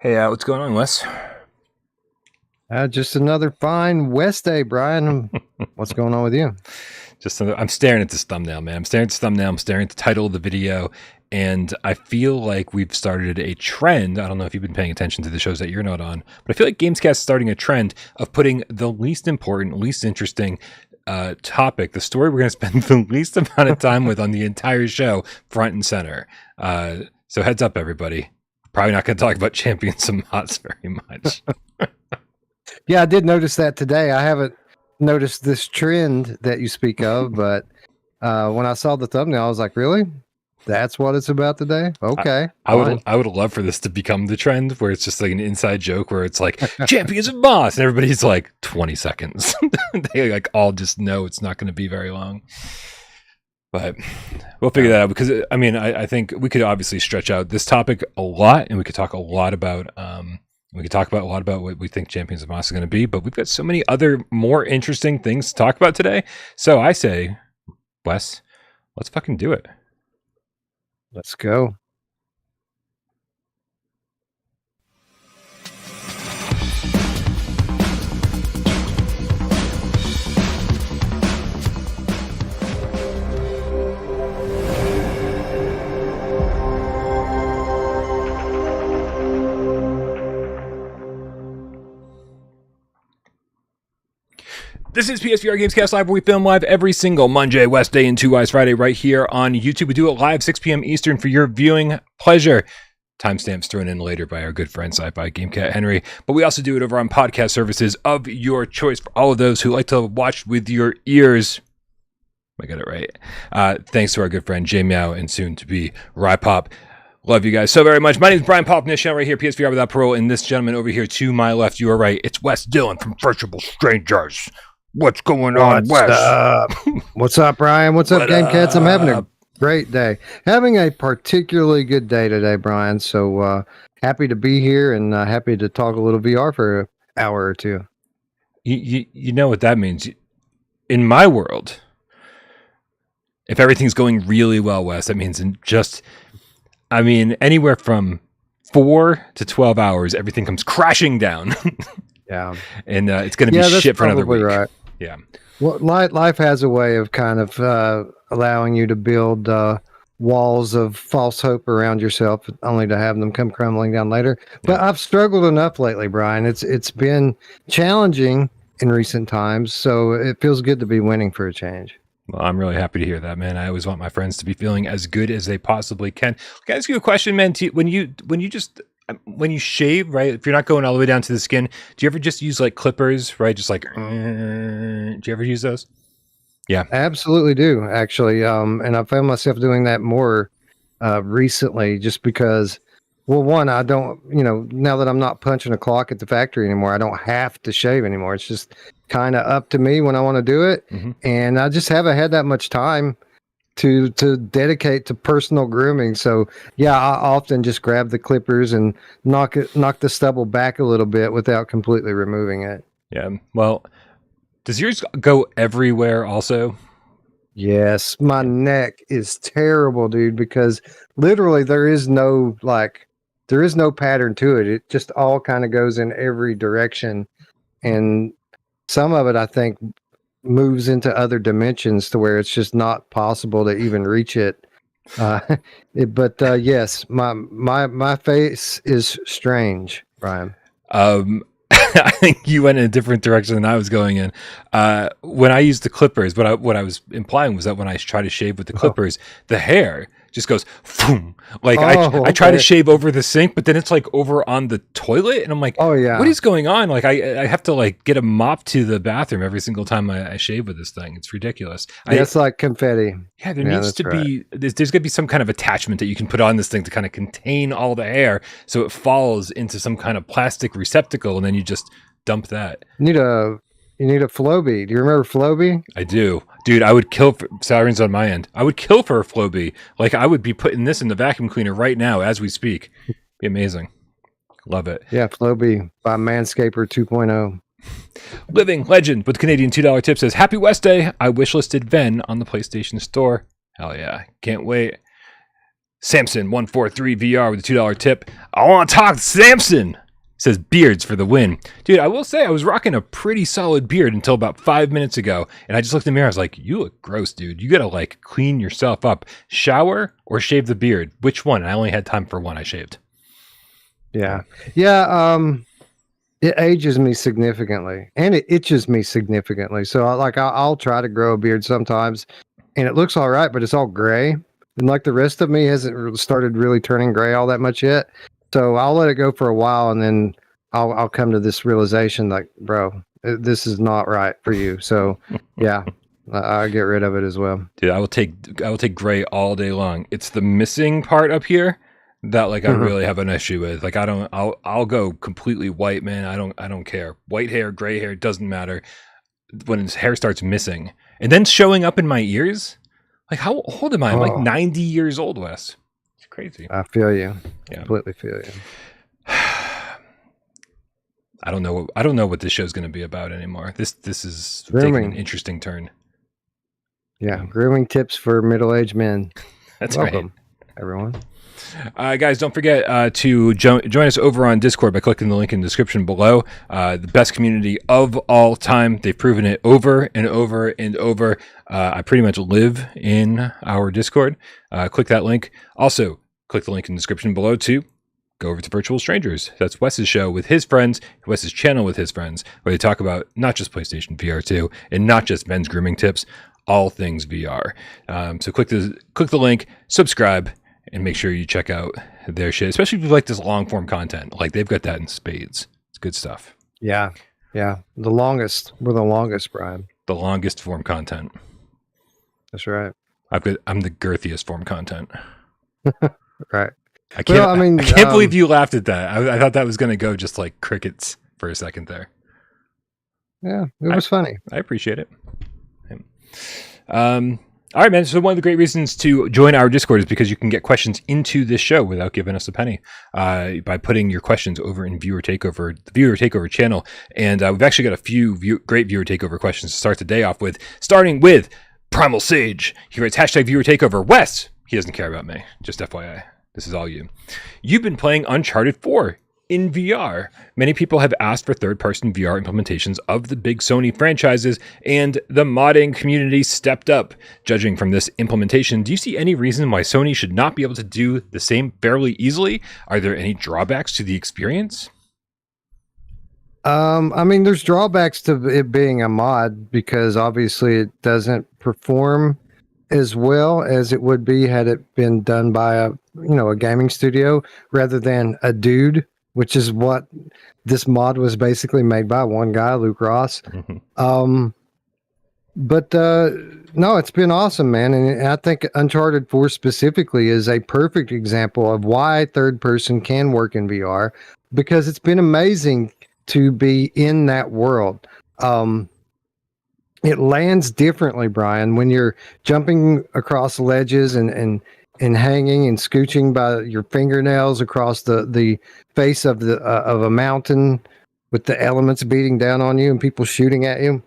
Hey, what's going on, Wes? Just another fine West day, Brian. What's going on with you? I'm staring at this thumbnail, man. I'm staring at this thumbnail. I'm staring at the title of the video, and I feel like we've started a trend. I don't know if you've been paying attention to the shows that you're not on, but I feel like GAMESCAST is starting a trend of putting the least important, least interesting topic, the story we're going to spend the least amount of time with on the entire show, front and center. So heads up, everybody. Probably not going to talk about Champions of Mods very much. Yeah, I did notice that today. I haven't noticed this trend that you speak of, but when I saw the thumbnail, I was like, really? That's what it's about today? Okay. I would love for this to become the trend where it's just like an inside joke where it's like Champions of Boss and everybody's like 20 seconds. They like all just know it's not going to be very long. But we'll figure that out because I mean I think we could obviously stretch out this topic a lot and we could talk a lot about what we think Champions of Moss is going to be, but we've got so many other more interesting things to talk about today. So I say, Wes, let's fucking do it. Let's go. This is PSVR GamesCast Live, where we film live every single Monday, Wednesday, and 2 Eyes Friday right here on YouTube. We do it live 6 p.m. Eastern for your viewing pleasure. Timestamps thrown in later by our good friend Sci-Fi GameCat Henry. But we also do it over on podcast services of your choice for all of those who like to watch with your ears. I got it right. Thanks to our good friend J Meow and soon to be Rypop. Love you guys so very much. My name is Brian Pop, this channel right here, PSVR without Parole, and this gentleman over here to my left, you are right. It's Wes Dillon from Virtual Strangers. What's going on, Wes? What's up, Brian? What's up, GameCats? I'm having a great day. Having a particularly good day today, Brian. So happy to be here and happy to talk a little VR for an hour or two. You know what that means. In my world, if everything's going really well, Wes, that means anywhere from 4 to 12 hours, everything comes crashing down. Yeah. And it's going to be shit for another week. Right. Yeah. Well, life has a way of kind of allowing you to build walls of false hope around yourself, only to have them come crumbling down later. But I've struggled enough lately, Brian. It's been challenging in recent times, so it feels good to be winning for a change. Well, I'm really happy to hear that, man. I always want my friends to be feeling as good as they possibly can. Can I ask you a question, man? When you shave, right? If you're not going all the way down to the skin, do you ever just use like clippers, right? Just like, do you ever use those? Yeah, I absolutely do, actually. And I found myself doing that more recently, just because, well, one, I don't, now that I'm not punching a clock at the factory anymore, I don't have to shave anymore. It's just kind of up to me when I want to do it, and I just haven't had that much time to dedicate to personal grooming. So yeah, I often just grab the clippers and knock the stubble back a little bit without completely removing it. Yeah. Well, does yours go everywhere also? Yes, my neck is terrible, dude, because literally there is no pattern to it. It just all kind of goes in every direction, and some of it I think moves into other dimensions to where it's just not possible to even reach it. Yes, my face is strange, Brian. I think you went in a different direction than I was going in. When I used the clippers, what I was implying was that when I try to shave with the clippers, the hair just goes boom. Like I try to shave over the sink, but then it's like over on the toilet, and I'm like, oh yeah, what is going on? Like I have to like get a mop to the bathroom every single time I shave with this thing. It's ridiculous. It's like confetti. Yeah, there needs to be there's going to be some kind of attachment that you can put on this thing to kind of contain all the hair, so it falls into some kind of plastic receptacle, and then you just dump that. You need a Flowbee. Do you remember Flowbee? I do. Dude, I would kill for Sirens on my end. I would kill for a Flowbee. Like, I would be putting this in the vacuum cleaner right now as we speak. Be amazing. Love it. Yeah, Flowbee by Manscaper 2.0. Living Legend with Canadian $2 tip says, Happy West Day. I wishlisted Ven on the PlayStation Store. Hell yeah. Can't wait. Samson143 VR with a $2 tip. I want to talk to Samson. Says beards for the win. Dude, I will say I was rocking a pretty solid beard until about 5 minutes ago. And I just looked in the mirror. I was like, you look gross, dude. You got to like clean yourself up. Shower or shave the beard? Which one? I only had time for one. I shaved. Yeah. It ages me significantly and it itches me significantly. So I'll try to grow a beard sometimes and it looks all right, but it's all gray. And like the rest of me hasn't started really turning gray all that much yet. So I'll let it go for a while and then I'll come to this realization like, bro, this is not right for you. So yeah, I'll get rid of it as well. Dude, I will take gray all day long. It's the missing part up here that like I really have an issue with. Like I'll go completely white, man. I don't care. White hair, gray hair, doesn't matter. When his hair starts missing and then showing up in my ears, like how old am I? I'm like 90 years old, Wes. It's crazy. I feel you. Yeah. Completely feel you. I don't know what this show's going to be about anymore. This is Grooming. taking an interesting turn. Yeah, grooming tips for middle-aged men. That's Welcome, right, everyone. Guys, don't forget to join us over on Discord by clicking the link in the description below. The best community of all time. They've proven it over and over and over. I pretty much live in our Discord. Click that link. Also, click the link in the description below to go over to Virtual Strangers. That's Wes's show with his friends, Wes's channel with his friends, where they talk about not just PlayStation VR2 and not just men's grooming tips, all things VR. So click the link, subscribe, and make sure you check out their shit, especially if you like this long form content. Like they've got that in spades. It's good stuff. Yeah. We're the longest, Brian. The longest form content. That's right. I'm the girthiest form content. Right. I can't believe you laughed at that. I thought that was going to go just like crickets for a second there. Yeah, it was funny. I appreciate it. All right, man. So one of the great reasons to join our Discord is because you can get questions into this show without giving us a penny by putting your questions over in Viewer Takeover, the Viewer Takeover channel. And we've actually got a few great Viewer Takeover questions to start the day off with, starting with Primal Sage. He writes, #Viewer Takeover. Wes, he doesn't care about me. Just FYI. This is all you. You've been playing Uncharted 4 in VR. Many people have asked for third-person VR implementations of the big Sony franchises, and the modding community stepped up. Judging from this implementation, do you see any reason why Sony should not be able to do the same fairly easily? Are there any drawbacks to the experience? There's drawbacks to it being a mod because obviously it doesn't perform as well as it would be had it been done by a gaming studio rather than a dude, which is what this mod was basically made by, one guy, Luke Ross. Mm-hmm. No, it's been awesome, man. And I think Uncharted 4 specifically is a perfect example of why third person can work in VR, because it's been amazing to be in that world. It lands differently, Brian, when you're jumping across ledges and hanging and scooching by your fingernails across the face of a mountain with the elements beating down on you and people shooting at you.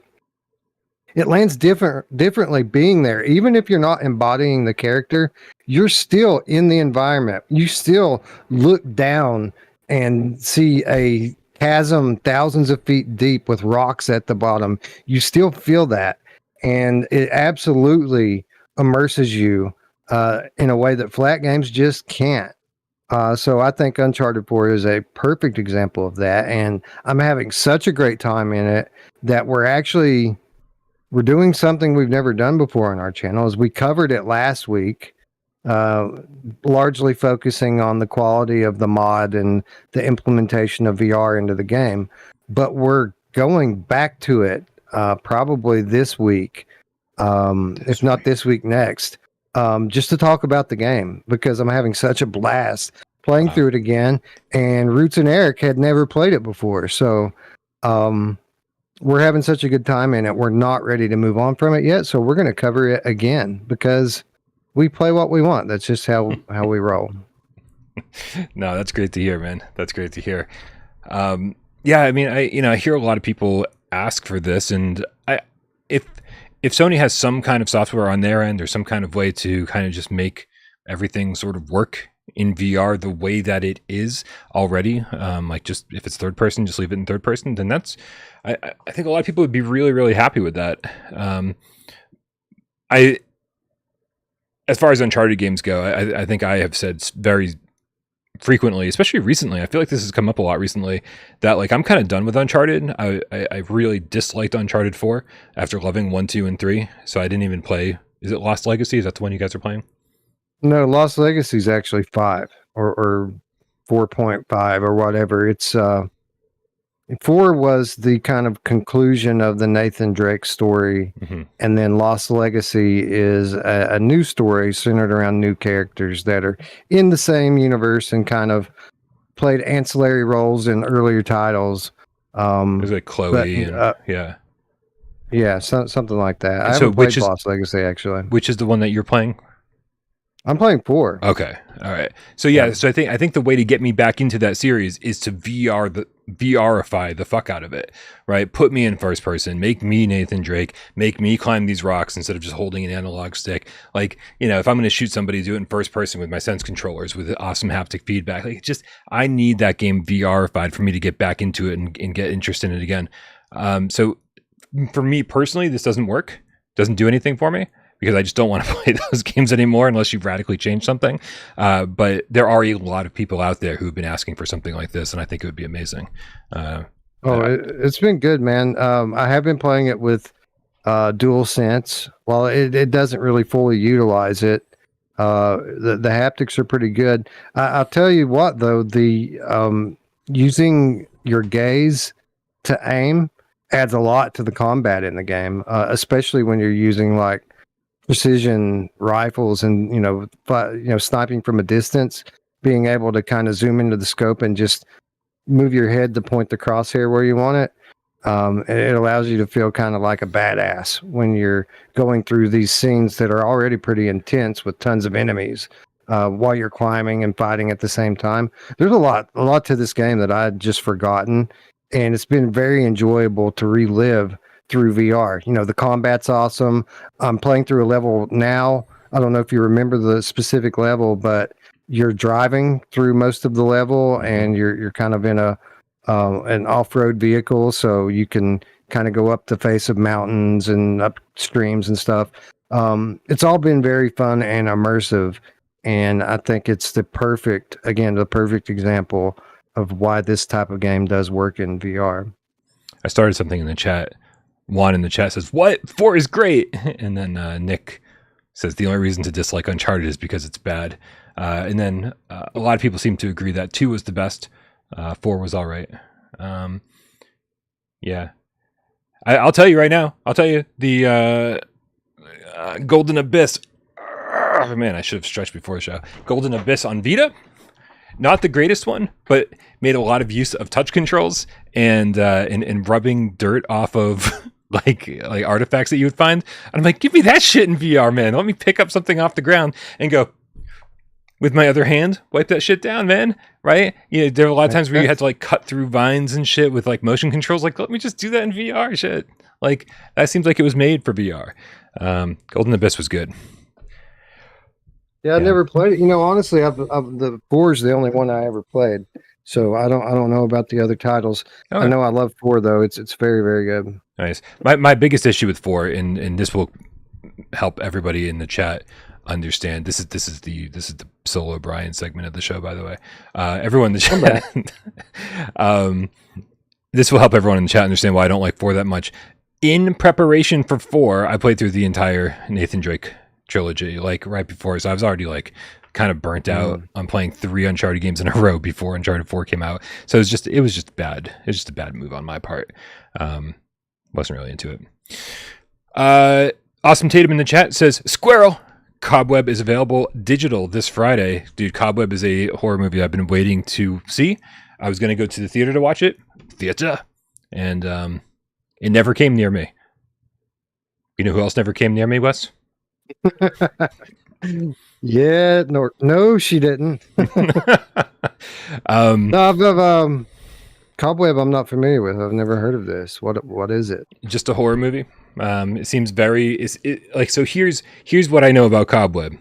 It lands differently being there. Even if you're not embodying the character, you're still in the environment. You still look down and see a chasm thousands of feet deep with rocks at the bottom. You still feel that, and it absolutely immerses you in a way that flat games just can't. So I think Uncharted 4 is a perfect example of that, and I'm having such a great time in it that we're doing something we've never done before on our channel. As we covered it last week, largely focusing on the quality of the mod and the implementation of VR into the game. But we're going back to it probably this week, if not this week, next, just to talk about the game, because I'm having such a blast playing through it again. And Roots and Eric had never played it before. So we're having such a good time in it. We're not ready to move on from it yet. So we're going to cover it again because we play what we want. That's just how we roll. No, that's great to hear, man. That's great to hear. Yeah, I mean, I hear a lot of people ask for this, and if Sony has some kind of software on their end or some kind of way to kind of just make everything sort of work in VR the way that it is already. Like, just if it's third person, just leave it in third person. Then that's, I think a lot of people would be really, really happy with that. As far as Uncharted games go, I think I have said very frequently, especially recently, I feel like this has come up a lot recently, that like I'm kind of done with Uncharted. I really disliked Uncharted 4 after loving 1, 2, and 3. So I didn't even play. Is it Lost Legacy? Is that the one you guys are playing? No, Lost Legacy is actually 5 or 4.5 or whatever. It's 4 was the kind of conclusion of the Nathan Drake story, and then Lost Legacy is a new story centered around new characters that are in the same universe and kind of played ancillary roles in earlier titles. There's like Chloe, yeah, something like that. I so haven't played Lost Legacy actually. Which is the one that you're playing? I'm playing 4. Okay, all right. So yeah, so I think the way to get me back into that series is to VRify the fuck out of it, right? Put me in first person, make me Nathan Drake, make me climb these rocks instead of just holding an analog stick. Like, you know, if I'm going to shoot somebody, do it in first person with my sense controllers with awesome haptic feedback. Like, just I need that game VRified for me to get back into it and get interested in it again. So for me personally, this doesn't work. Doesn't do anything for me, because I just don't want to play those games anymore unless you've radically changed something. But there are a lot of people out there who've been asking for something like this, and I think it would be amazing. It's been good, man. I have been playing it with DualSense. While it doesn't really fully utilize it, the haptics are pretty good. I'll tell you what, though, the using your gaze to aim adds a lot to the combat in the game, especially when you're using like precision rifles and sniping from a distance. Being able to kind of zoom into the scope and just move your head to point the crosshair where you want it, it allows you to feel kind of like a badass when you're going through these scenes that are already pretty intense with tons of enemies, while you're climbing and fighting at the same time. There's a lot to this game that I'd just forgotten, and it's been very enjoyable to relive through VR. You know, the combat's awesome. I'm playing through a level now. I don't know if you remember the specific level, but you're driving through most of the level, and you're kind of in an off-road vehicle, so you can kind of go up the face of mountains and up streams and stuff. It's all been very fun and immersive, and I think it's the perfect example of why this type of game does work in VR. I started something in the chat. Juan in the chat says, "What? 4 is great." And then Nick says the only reason to dislike Uncharted is because it's bad. And then a lot of people seem to agree that 2 was the best. 4 was all right. Yeah. I'll tell you right now. I'll tell you the Golden Abyss. Oh, man, I should have stretched before the show. Golden Abyss on Vita. Not the greatest one, but made a lot of use of touch controls and rubbing dirt off of like artifacts that you would find. And I'm like, give me that shit in VR, man. Let me pick up something off the ground and go with my other hand, wipe that shit down, man. Right? You know, there are a lot of times where you had to like cut through vines and shit with like motion controls. Like, let me just do that in VR, shit. Like, that seems like it was made for VR. Golden Abyss was good. Yeah, I never played it. You know, honestly, the 4 is the only one I ever played, so I don't know about the other titles. Okay. I know I love 4 though. It's very, very good. Nice. My biggest issue with 4, and this will help everybody in the chat understand. This is the solo Brian segment of the show, by the way. Everyone in the chat. This will help everyone in the chat understand why I don't like 4 that much. In preparation for 4, I played through the entire Nathan Drake trilogy like right before, so I was already like kind of burnt out on playing 3 Uncharted games in a row before Uncharted 4 came out. So it was just bad. It was just a bad move on my part. Wasn't really into it. Awesome Tatum in the chat says, Squirrel, Cobweb is available digital this Friday. Dude, Cobweb is a horror movie I've been waiting to see. I was going to go to the theater to watch it. And it never came near me. You know who else never came near me, Wes? Yeah, no, she didn't. Cobweb, I'm not familiar with. I've never heard of this. What is it? Just a horror movie. It seems very like so. Here's what I know about Cobweb.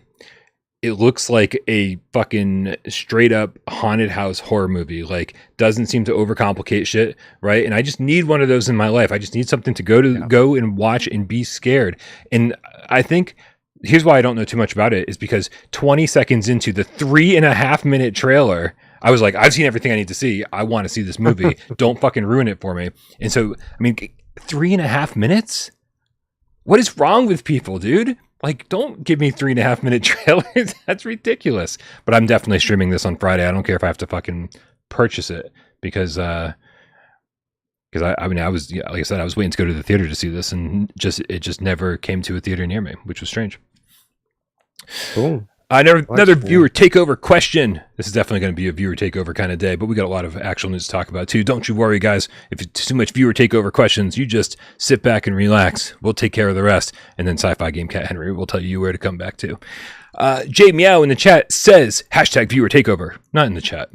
it looks like a fucking straight up haunted house horror movie. Like, doesn't seem to overcomplicate shit, right? And I just need one of those in my life. I just need something to go and watch and be scared. And I think here's why I don't know too much about it is because 20 seconds into the 3.5-minute trailer, I was like, I've seen everything I need to see. I want to see this movie. Don't fucking ruin it for me. And so, I mean, 3.5 minutes? What is wrong with people, dude? Like, don't give me 3.5-minute trailers. That's ridiculous. But I'm definitely streaming this on Friday. I don't care if I have to fucking purchase it because I was, like I said, I was waiting to go to the theater to see this, and it just never came to a theater near me, which was strange. Cool. Another viewer takeover question. This is definitely going to be a viewer takeover kind of day, but we got a lot of actual news to talk about too. Don't you worry, guys. If it's too much viewer takeover questions, you just sit back and relax. We'll take care of the rest, and then Sci-Fi Game Cat Henry will tell you where to come back to. Jay Meow in the chat says #viewer takeover. Not in the chat,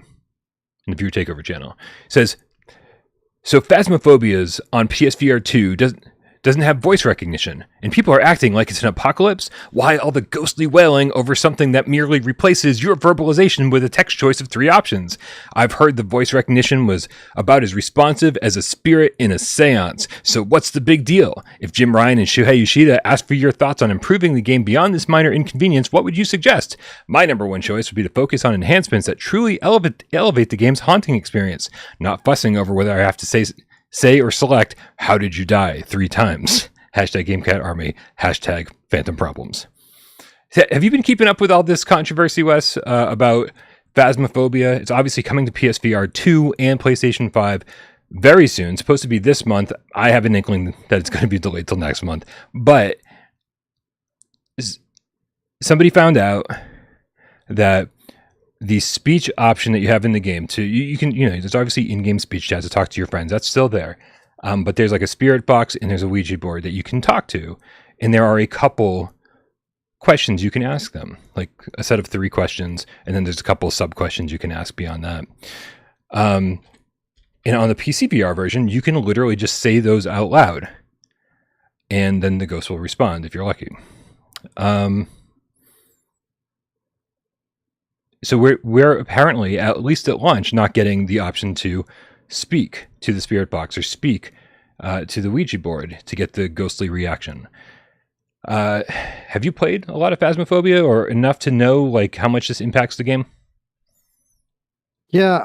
in the viewer takeover channel. Says, so Phasmaphobia's on PSVR2 doesn't have voice recognition, and people are acting like it's an apocalypse. Why all the ghostly wailing over something that merely replaces your verbalization with a text choice of 3 options? I've heard the voice recognition was about as responsive as a spirit in a seance. So what's the big deal? If Jim Ryan and Shuhei Yoshida asked for your thoughts on improving the game beyond this minor inconvenience, what would you suggest? My number one choice would be to focus on enhancements that truly elevate the game's haunting experience, not fussing over whether I have to say or select, how did you die 3 times? #GameCat Army, #Phantom Problems. Have you been keeping up with all this controversy, Wes, about Phasmaphobia? It's obviously coming to PSVR2 and PlayStation 5 very soon. It's supposed to be this month. I have an inkling that it's going to be delayed till next month. But somebody found out that the speech option that you have in the game you can, there's obviously in-game speech chat to talk to your friends. That's still there. But there's like a spirit box and there's a Ouija board that you can talk to. And there are a couple questions you can ask them, like a set of 3 questions. And then there's a couple sub questions you can ask beyond that. And on the PCVR version, you can literally just say those out loud. And then the ghost will respond if you're lucky. So we're apparently, at least at launch, not getting the option to speak to the spirit box or speak to the Ouija board to get the ghostly reaction. Have you played a lot of Phasmaphobia or enough to know like how much this impacts the game? Yeah,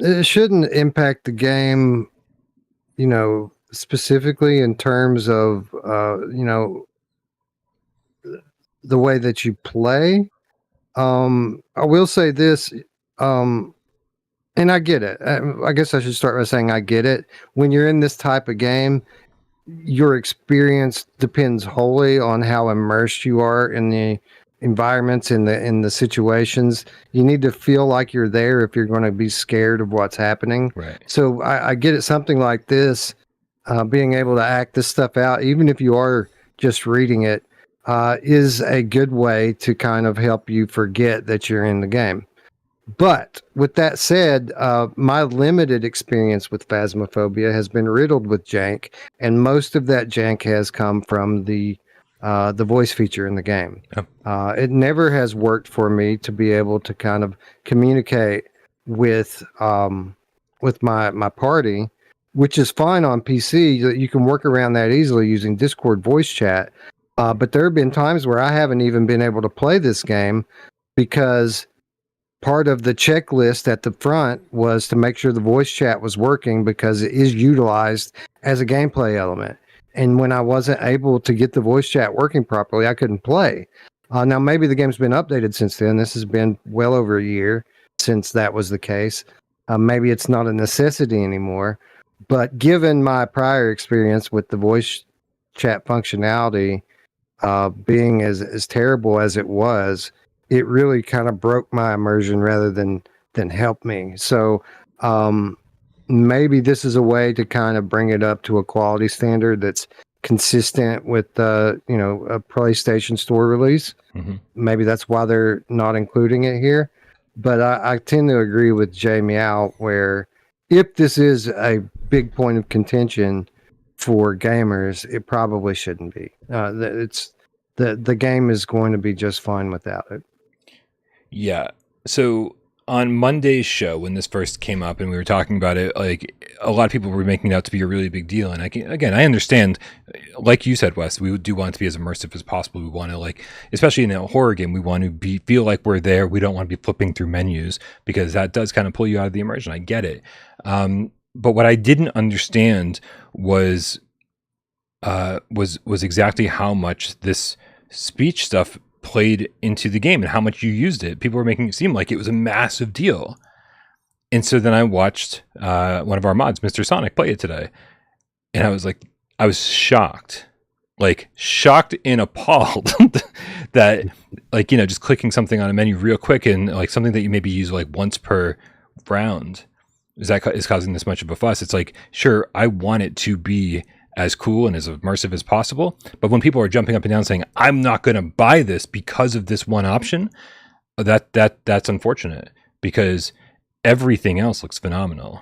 it shouldn't impact the game, specifically in terms of, the way that you play. I will say this, and I get it. I guess I should start by saying I get it. When you're in this type of game, your experience depends wholly on how immersed you are in the environments, in the situations. You need to feel like you're there if you're going to be scared of what's happening. Right. So I get it. Something like this, being able to act this stuff out, even if you are just reading it, is a good way to kind of help you forget that you're in the game. But with that said, my limited experience with Phasmaphobia has been riddled with jank, and most of that jank has come from the voice feature in the game. Oh. It never has worked for me to be able to kind of communicate with my party, which is fine on PC. You can work around that easily using Discord voice chat. But there have been times where I haven't even been able to play this game because part of the checklist at the front was to make sure the voice chat was working because it is utilized as a gameplay element. And when I wasn't able to get the voice chat working properly, I couldn't play. Now, maybe the game's been updated since then. This has been well over a year since that was the case. Maybe it's not a necessity anymore. But given my prior experience with the voice chat functionality, being as terrible as it was, it really kind of broke my immersion rather than help me. So maybe this is a way to kind of bring it up to a quality standard that's consistent with a PlayStation Store release. Mm-hmm. Maybe that's why they're not including it here. But I tend to agree with Jay Meow, where if this is a big point of contention for gamers, it probably shouldn't be. The game is going to be just fine without it. Yeah. So on Monday's show, when this first came up and we were talking about it, like a lot of people were making it out to be a really big deal. And I understand, like you said, Wes, we do want it to be as immersive as possible. We want to, like, especially in a horror game, we want to feel like we're there. We don't want to be flipping through menus because that does kind of pull you out of the immersion. I get it. But what I didn't understand was exactly how much this speech stuff played into the game and how much you used it. People were making it seem like it was a massive deal. And so then I watched one of our mods, Mr. Sonic, play it today. And I was shocked. Like shocked and appalled that, like, you know, just clicking something on a menu real quick and like something that you maybe use like once per round is causing this much of a fuss. It's like, sure, I want it to be as cool and as immersive as possible. But when people are jumping up and down saying, I'm not going to buy this because of this one option, that's unfortunate because everything else looks phenomenal.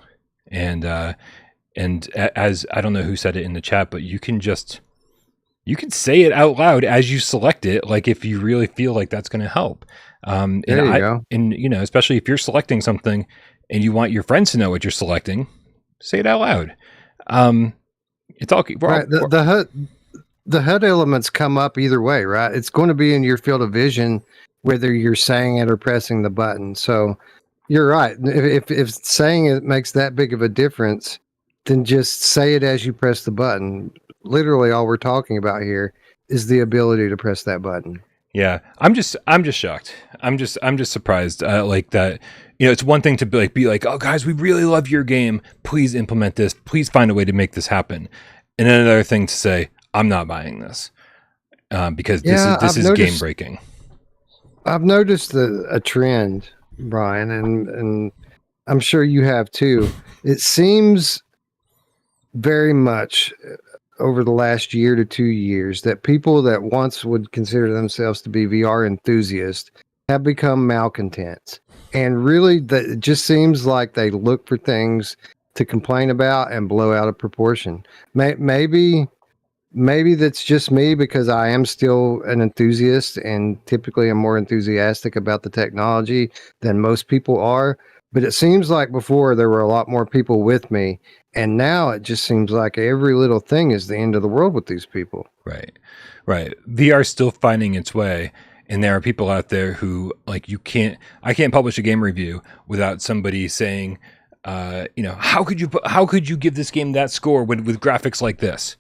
And as I don't know who said it in the chat, but you can say it out loud as you select it. Like if you really feel like that's going to help. There you go. And, you know, especially if you're selecting something and you want your friends to know what you're selecting, say it out loud. It's all right. The HUD elements come up either way, right? It's going to be in your field of vision, whether you're saying it or pressing the button. So you're right. If saying it makes that big of a difference, then just say it as you press the button. Literally, all we're talking about here is the ability to press that button. Yeah, I'm just shocked. I'm just surprised. Like that, you know, it's one thing to be like, oh guys, we really love your game. Please implement this. Please find a way to make this happen. And then another thing to say, I'm not buying this because this is game breaking. I've noticed a trend, Brian, and I'm sure you have too. It seems very much over the last year to 2 years that people that once would consider themselves to be VR enthusiasts have become malcontents. And really, it just seems like they look for things to complain about and blow out of proportion. Maybe that's just me because I am still an enthusiast and typically I'm more enthusiastic about the technology than most people are. But it seems like before there were a lot more people with me. And now it just seems like every little thing is the end of the world with these people. Right. VR is still finding its way. And there are people out there who, like, I can't publish a game review without somebody saying, you know, how could you give this game that score with graphics like this?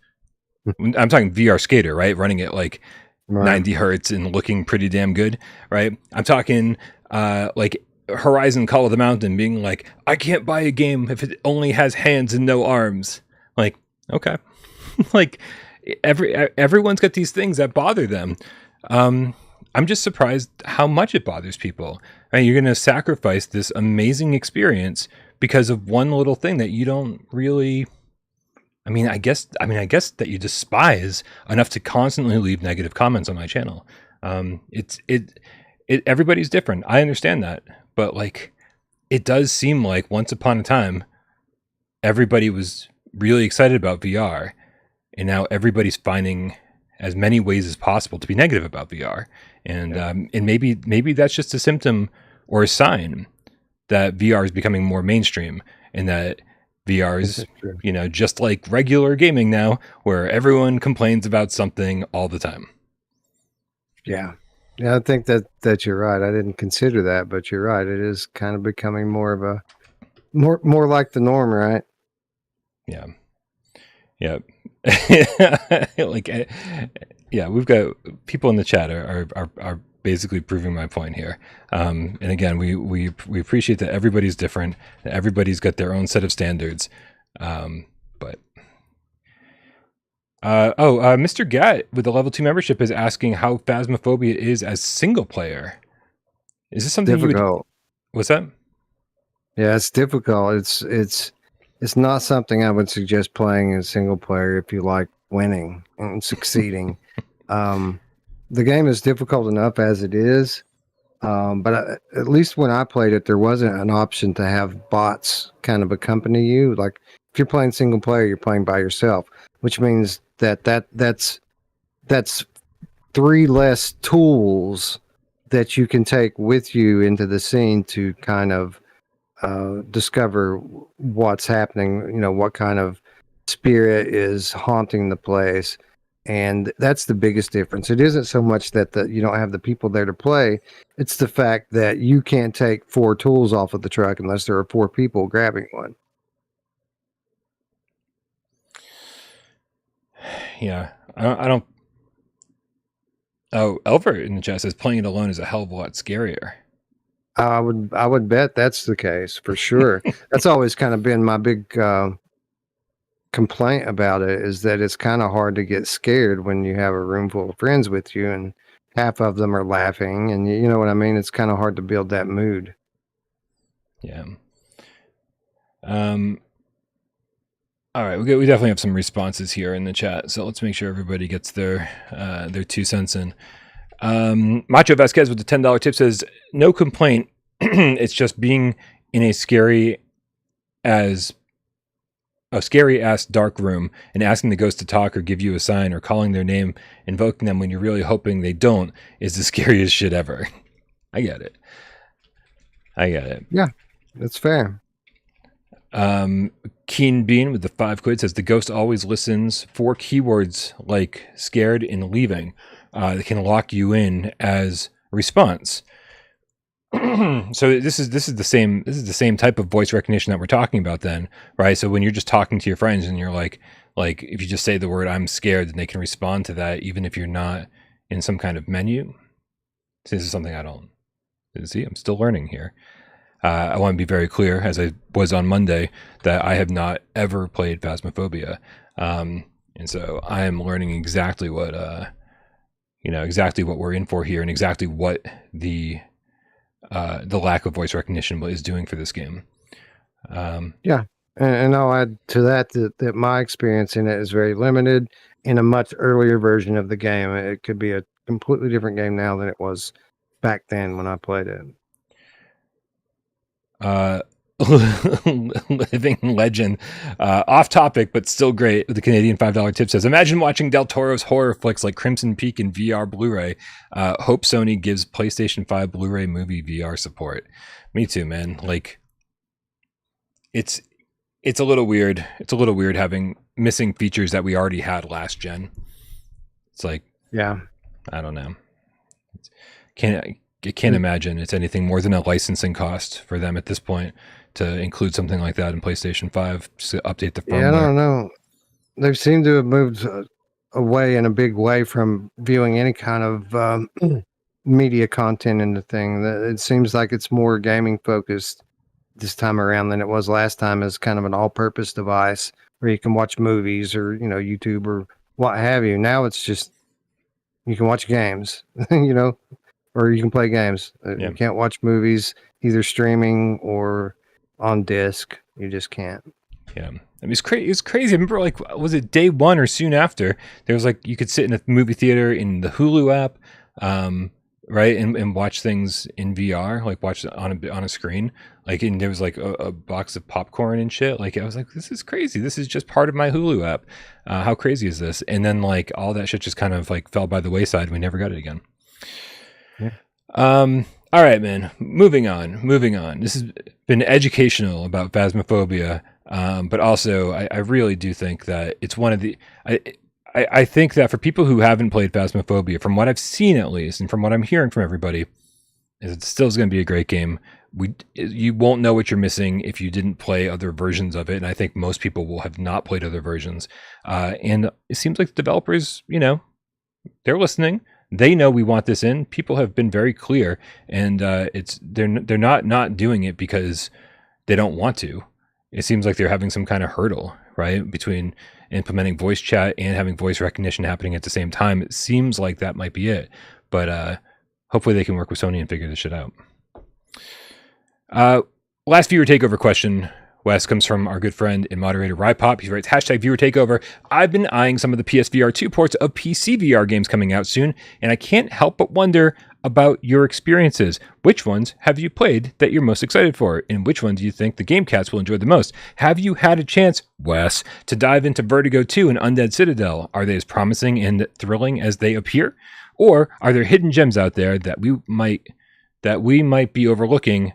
I'm talking VR Skater, right? Running at like 90 hertz and looking pretty damn good, right? I'm talking like Horizon Call of the Mountain being like, I can't buy a game if it only has hands and no arms. Like, okay. Like everyone's got these things that bother them. I'm just surprised how much it bothers people. I mean, you're going to sacrifice this amazing experience because of one little thing that you don't really, I guess that you despise enough to constantly leave negative comments on my channel. Everybody's different. I understand that. But like, it does seem like once upon a time, everybody was really excited about VR, and now everybody's finding as many ways as possible to be negative about VR. And maybe that's just a symptom or a sign that VR is becoming more mainstream, and that VR is, you know, just like regular gaming now, where everyone complains about something all the time. Yeah. Yeah, I think that you're right. I didn't consider that, but you're right. It is kind of becoming more of a more like the norm, right? Yeah. Yeah. Like, yeah, we've got people in the chat are basically proving my point here. And again, we appreciate that everybody's different, that everybody's got their own set of standards. But Mr. Gat with the level 2 membership is asking how Phasmaphobia is as single player. Is this something difficult? What's that? Yeah, it's difficult. It's not something I would suggest playing in single player if you like winning and succeeding. The game is difficult enough as it is, but at least when I played it, there wasn't an option to have bots kind of accompany you. Like if you're playing single player, you're playing by yourself, which means that's 3 less tools that you can take with you into the scene to kind of discover what's happening, what kind of spirit is haunting the place. And that's the biggest difference. It isn't so much that you don't have the people there to play. It's the fact that you can't take 4 tools off of the truck unless there are 4 people grabbing one. Yeah, I don't. Oh, Elver in the chat says playing it alone is a hell of a lot scarier. I would bet that's the case for sure. That's always kind of been my big complaint about it, is that it's kind of hard to get scared when you have a room full of friends with you and half of them are laughing, and you know what I mean? It's kind of hard to build that mood. Yeah. All right, we definitely have some responses here in the chat, so let's make sure everybody gets their 2 cents in. Macho Vasquez with the $10 tip says, no complaint. It's just being in a scary ass dark room and asking the ghost to talk or give you a sign or calling their name, invoking them when you're really hoping they don't, is the scariest shit ever. I get it. Yeah, that's fair. Keen Bean with the 5 quid says the ghost always listens for keywords like scared and leaving that can lock you in as response. So this is the same type of voice recognition that we're talking about then, right? So when you're just talking to your friends and you're like if you just say the word I'm scared, then they can respond to that even if you're not in some kind of menu. So this is something I don't see. I'm still learning here. I want to be very clear, as I was on Monday, that I have not ever played Phasmaphobia, and so I am learning exactly what we're in for here, and exactly what the lack of voice recognition is doing for this game. Yeah, and I'll add to that my experience in it is very limited. In a much earlier version of the game, it could be a completely different game now than it was back then when I played it. Living legend, off topic but still great. The Canadian $5 tip says, imagine watching Del Toro's horror flicks like Crimson Peak in VR Blu-ray. Hope Sony gives PlayStation 5 Blu-ray movie VR support. Me too, man. Like, it's a little weird. It's a little weird having missing features that we already had last gen. It's like, yeah, I don't know. I can't imagine it's anything more than a licensing cost for them at this point to include something like that in PlayStation 5 to update the firmware. Yeah, I don't know. They seem to have moved away in a big way from viewing any kind of media content in the thing. It seems like it's more gaming focused this time around than it was last time, as kind of an all-purpose device where you can watch movies or YouTube or what have you. Now it's just you can watch games, or you can play games. Yeah. You can't watch movies either streaming or on disc. You just can't. Yeah. I mean, it's crazy. I remember, was it day 1 or soon after, there was you could sit in a movie theater in the Hulu app, right, and watch things in VR, watch it on a screen. And there was a box of popcorn and shit. I was like, this is crazy. This is just part of my Hulu app. How crazy is this? And then all that shit just kind of fell by the wayside. We never got it again. Yeah. All right, man. Moving on. This has been educational about Phasmaphobia, but also I really do think that it's one of the. I think that for people who haven't played Phasmaphobia, from what I've seen at least, and from what I'm hearing from everybody, is it still is going to be a great game. You won't know what you're missing if you didn't play other versions of it, and I think most people will have not played other versions. And it seems like the developers, they're listening. They know we want this in. People have been very clear, and they're not doing it because they don't want to. It seems like they're having some kind of hurdle, right, between implementing voice chat and having voice recognition happening at the same time. It seems like that might be it, but hopefully they can work with Sony and figure this shit out. Last viewer takeover question, Wes, comes from our good friend and moderator Rypop. He writes, #viewer takeover. I've been eyeing some of the PSVR2 ports of PCVR games coming out soon, and I can't help but wonder about your experiences. Which ones have you played that you're most excited for? And which one do you think the GameCats will enjoy the most? Have you had a chance, Wes, to dive into Vertigo 2 and Undead Citadel? Are they as promising and thrilling as they appear? Or are there hidden gems out there that we might be overlooking,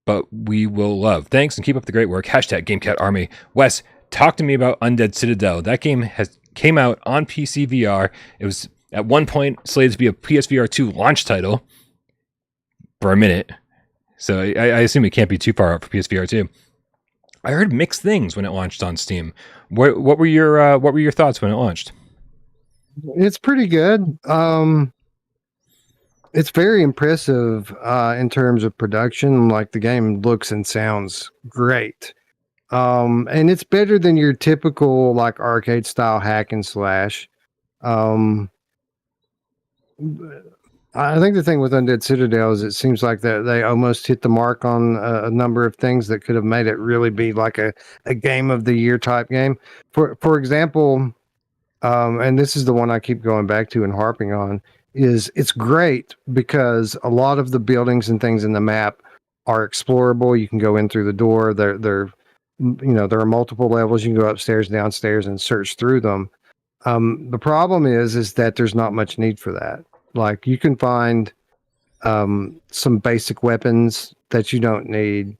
but we will love? Thanks and keep up the great work. Hashtag GameCat Army. Wes, talk to me about Undead Citadel. That game came out on PCVR. It was at one point slated to be a PSVR2 launch title for a minute. So I assume it can't be too far out for PSVR2. I heard mixed things when it launched on Steam. What were your thoughts when it launched? It's pretty good. It's very impressive in terms of production. Like, the game looks and sounds great. And it's better than your typical like arcade style hack and slash. I think the thing with Undead Citadel is it seems like that they almost hit the mark on a number of things that could have made it really be like a game of the year type game. For example, and this is the one I keep going back to and harping on, is it's great because a lot of the buildings and things in the map are explorable. You can go in through the door. There are multiple levels. You can go upstairs, downstairs, and search through them. The problem is that there's not much need for that. Like, you can find some basic weapons that you don't need.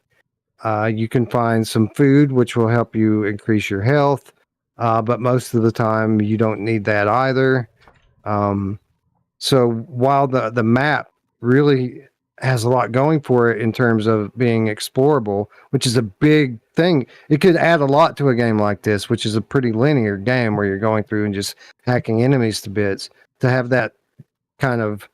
You can find some food, which will help you increase your health. But most of the time, you don't need that either. So while the map really has a lot going for it in terms of being explorable, which is a big thing, it could add a lot to a game like this, which is a pretty linear game where you're going through and just hacking enemies to bits. To have that kind of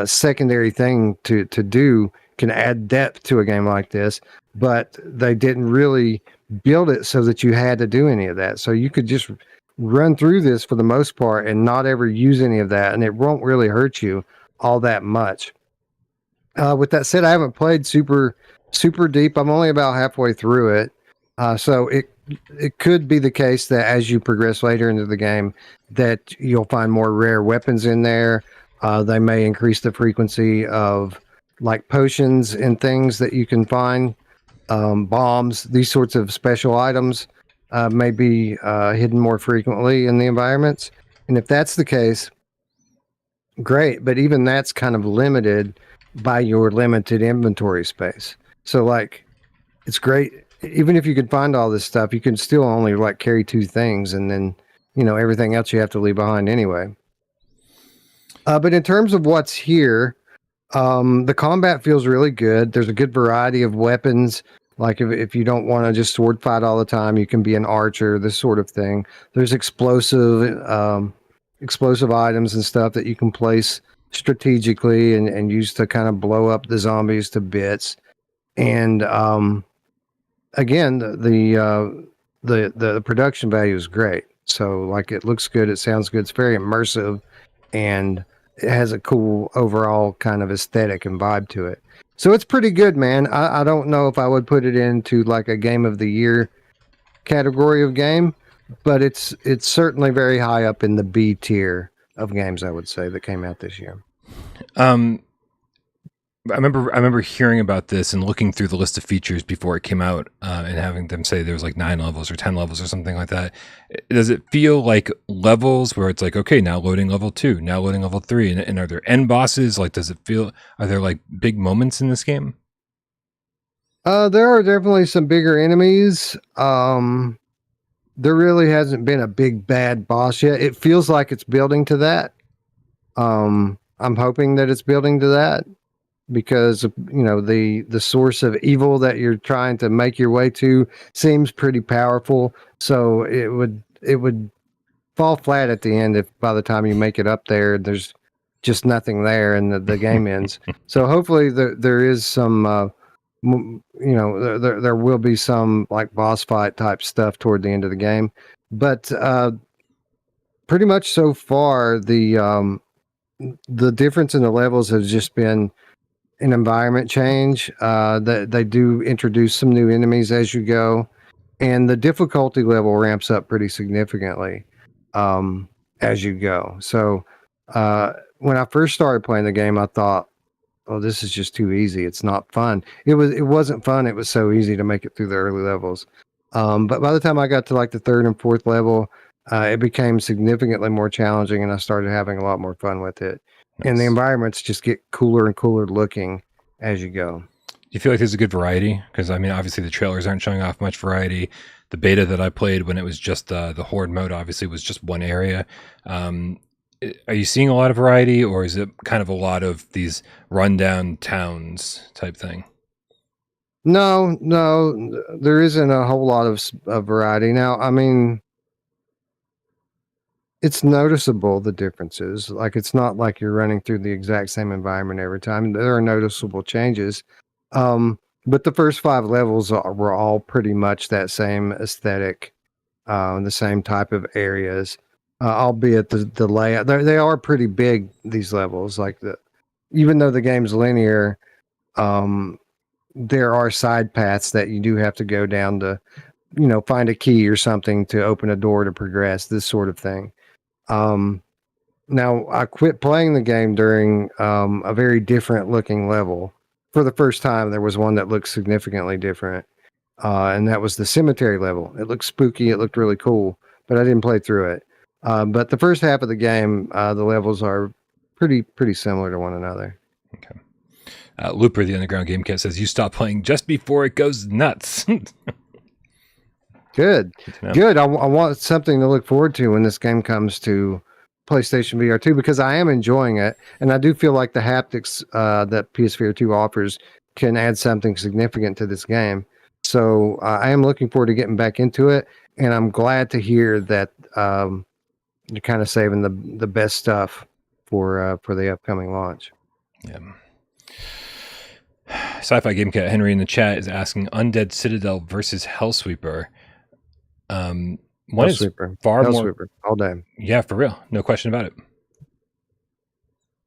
secondary thing to do can add depth to a game like this, but they didn't really build it so that you had to do any of that. So you could just run through this for the most part and not ever use any of that, and it won't really hurt you all that much. With that said, I haven't played super deep. I'm only about halfway through it. So it could be the case that as you progress later into the game that you'll find more rare weapons in there. They may increase the frequency of like potions and things that you can find, bombs, these sorts of special items may be hidden more frequently in the environments. And if that's the case, great. But even that's kind of limited by your limited inventory space. So like, it's great. Even if you could find all this stuff, you can still only like carry 2 things, and then, everything else you have to leave behind anyway. But in terms of what's here, the combat feels really good. There's a good variety of weapons. Like if you don't want to just sword fight all the time, you can be an archer, this sort of thing. There's explosive items and stuff that you can place strategically and use to kind of blow up the zombies to bits. And again, the production value is great. So like, it looks good, it sounds good, it's very immersive, and it has a cool overall kind of aesthetic and vibe to it. So it's pretty good, man. I don't know if I would put it into like a game of the year category of game, but it's certainly very high up in the B tier of games, I would say, that came out this year. I remember hearing about this and looking through the list of features before it came out, and having them say there was like 9 levels or 10 levels or something like that. Does it feel like levels where it's like, okay, now loading level 2, now loading level 3, and are there end bosses? Like, are there like big moments in this game? There are definitely some bigger enemies. There really hasn't been a big bad boss yet. It feels like it's building to that. I'm hoping that it's building to that, because the source of evil that you're trying to make your way to seems pretty powerful. So it would fall flat at the end if by the time you make it up there, there's just nothing there and the game ends. So hopefully there is some there will be some like boss fight type stuff toward the end of the game. But pretty much so far, the difference in the levels has just been an environment change. That they do introduce some new enemies as you go, and the difficulty level ramps up pretty significantly as you go. So when I first started playing the game, I thought, oh, this is just too easy. It's not fun. It wasn't fun. It was so easy to make it through the early levels. But by the time I got to like the 3rd and 4th level, it became significantly more challenging, and I started having a lot more fun with it. Nice. And the environments just get cooler and cooler looking as you go. Do you feel like there's a good variety? Because I mean, obviously the trailers aren't showing off much variety. The beta that I played when it was just the horde mode, obviously was just one area. Are you seeing a lot of variety, or is it kind of a lot of these rundown towns type thing? No, there isn't a whole lot of variety. Now, I mean, it's noticeable, the differences. Like, it's not like you're running through the exact same environment every time. There are noticeable changes. But the first 5 levels were all pretty much that same aesthetic, the same type of areas, albeit the layout. They are pretty big, these levels. Like, even though the game's linear, there are side paths that you do have to go down to, find a key or something to open a door to progress, this sort of thing. Now, I quit playing the game during a very different looking level. For the first time, there was one that looked significantly different, and that was the cemetery level. It looked spooky. It looked really cool, but I didn't play through it. But the first half of the game, the levels are pretty similar to one another. Okay. Looper, the Underground Game Cat, says you stop playing just before it goes nuts. Good. I want something to look forward to when this game comes to PlayStation VR2, because I am enjoying it, and I do feel like the haptics that PSVR2 offers can add something significant to this game. So I am looking forward to getting back into it, and I'm glad to hear that you're kind of saving the best stuff for the upcoming launch. Yeah. Sci-Fi Game Cat Henry in the chat is asking Undead Citadel versus Hellsweeper. One Hellsweeper. is far Hellsweeper, more all day. Yeah, for real, no question about it.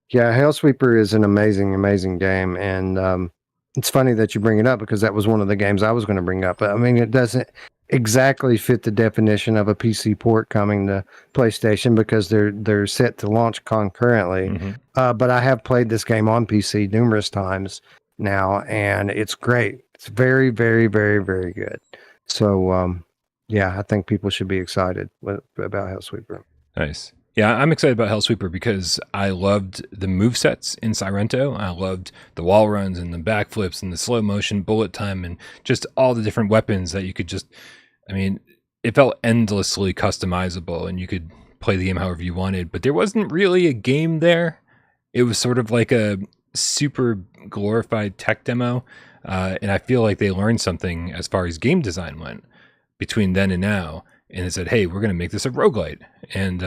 Yeah, Hellsweeper is an amazing game, and it's funny that you bring it up, because that was one of the games I was going to bring up. But I mean, it doesn't exactly fit the definition of a PC port coming to PlayStation, because they're set to launch concurrently. Mm-hmm. But I have played this game on PC numerous times now, and it's great. It's very very good. So yeah, I think people should be excited about Hellsweeper. Nice. Yeah, I'm excited about Hellsweeper because I loved the movesets in Sirento. I loved the wall runs and the backflips and the slow motion bullet time and just all the different weapons that you could just, I mean, it felt endlessly customizable and you could play the game however you wanted, but there wasn't really a game there. It was sort of like a super glorified tech demo. And I feel like they learned something as far as game design went between then and now. And they said, hey, we're going to make this a roguelite. And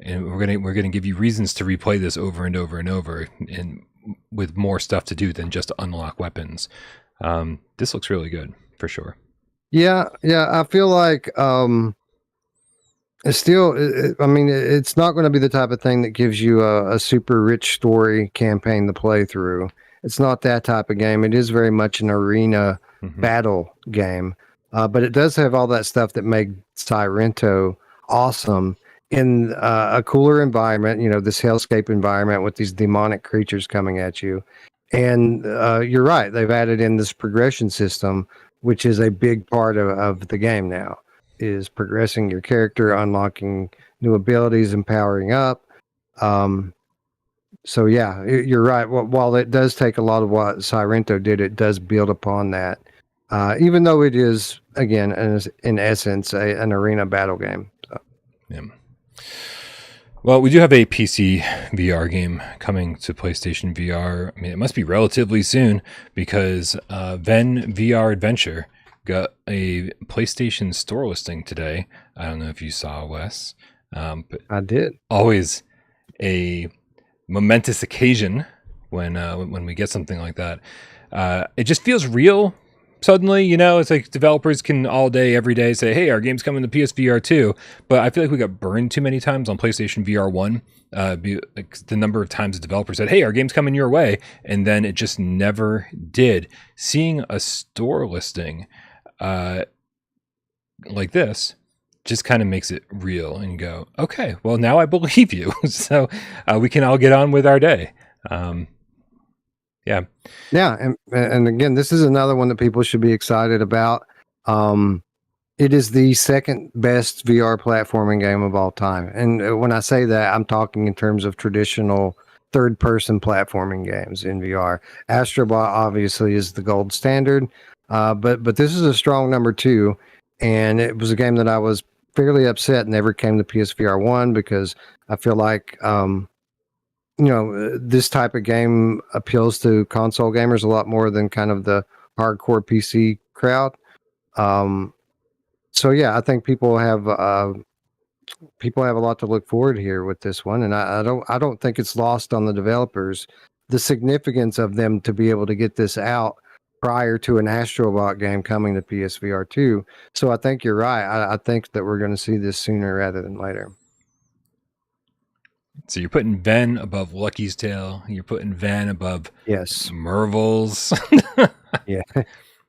we're gonna give you reasons to replay this over and over and over, and with more stuff to do than just unlock weapons. This looks really good for sure. Yeah, I feel like it's still. I mean, it's not going to be the type of thing that gives you a super rich story campaign to play through. It's not that type of game. It is very much an arena battle game, but it does have all that stuff that made Sirento awesome. In a cooler environment, this hellscape environment with these demonic creatures coming at you. And you're right, they've added in this progression system, which is a big part of the game now, is progressing your character, unlocking new abilities, and powering up. So yeah, you're right. While it does take a lot of what Sirento did, it does build upon that. Even though it is, again, in essence, an arena battle game. So. Yeah. Well, we do have a PC VR game coming to PlayStation VR. I mean, it must be relatively soon because Ven VR Adventure got a PlayStation Store listing today. I don't know if you saw, Wes. But I did. Always a momentous occasion when we get something like that. It just feels real. Suddenly, it's like developers can all day, every day say, hey, our game's coming to PSVR2. But I feel like we got burned too many times on PlayStation VR 1. Like the number of times the developer said, hey, our game's coming your way. And then it just never did. Seeing a store listing like this just kind of makes it real. And you go, okay, well, now I believe you. So we can all get on with our day. Yeah, and again, this is another one that people should be excited about. It is the second best VR platforming game of all time. And when I say that, I'm talking in terms of traditional third person platforming games in VR. Astrobot obviously is the gold standard, but this is a strong number two. And it was a game that I was fairly upset never came to PSVR1 because I feel like, this type of game appeals to console gamers a lot more than kind of the hardcore PC crowd. So yeah, I think people have a lot to look forward to here with this one, and I don't think it's lost on the developers the significance of them to be able to get this out prior to an Astrobot game coming to PSVR2. So I think you're right. I think that we're going to see this sooner rather than later. So you're putting Ven above Lucky's Tale. You're putting Ven above Merville's. Yeah.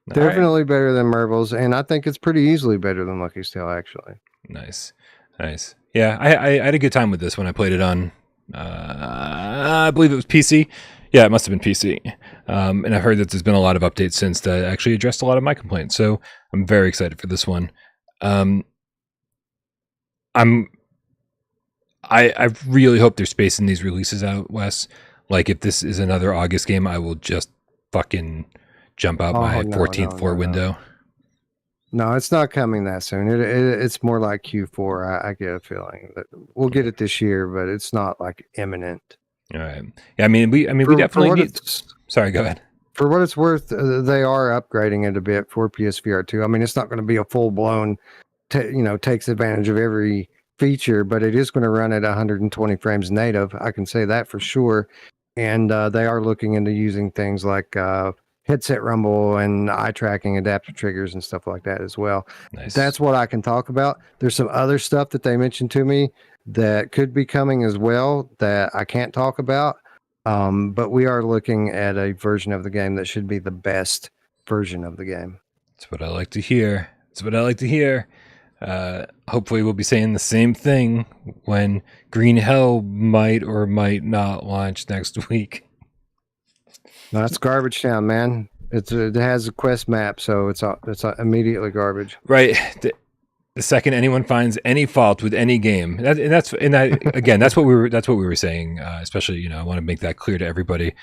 Definitely better than Merville's, and I think it's pretty easily better than Lucky's Tale, actually. Nice. Yeah, I had a good time with this when I played it on, I believe it was PC. Yeah, it must have been PC. And I've heard that there's been a lot of updates since that actually addressed a lot of my complaints. So I'm very excited for this one. I really hope they're spacing these releases out, Wes. Like, if this is another August game, I will just fucking jump out my 14th floor window. No, it's not coming that soon. It's more like Q4. I get a feeling that we'll get it this year, but it's not like imminent. All right. Yeah, we definitely need. Sorry, go ahead. For what it's worth, they are upgrading it a bit for PSVR2. I mean, it's not going to be a full blown, takes advantage of every feature, but it is going to run at 120 frames native. I can say that for sure. And they are looking into using things like headset rumble and eye tracking adaptive triggers and stuff like that as well. Nice. That's what I can talk about. There's some other stuff that they mentioned to me that could be coming as well that I can't talk about. But we are looking at a version of the game that should be the best version of the game. That's what I like to hear. Hopefully we'll be saying the same thing when Green Hell might or might not launch next week. No, that's garbage town, man. It has a quest map, so it's immediately garbage. Right. The second anyone finds any fault with any game, that's what we were saying. Especially, I want to make that clear to everybody.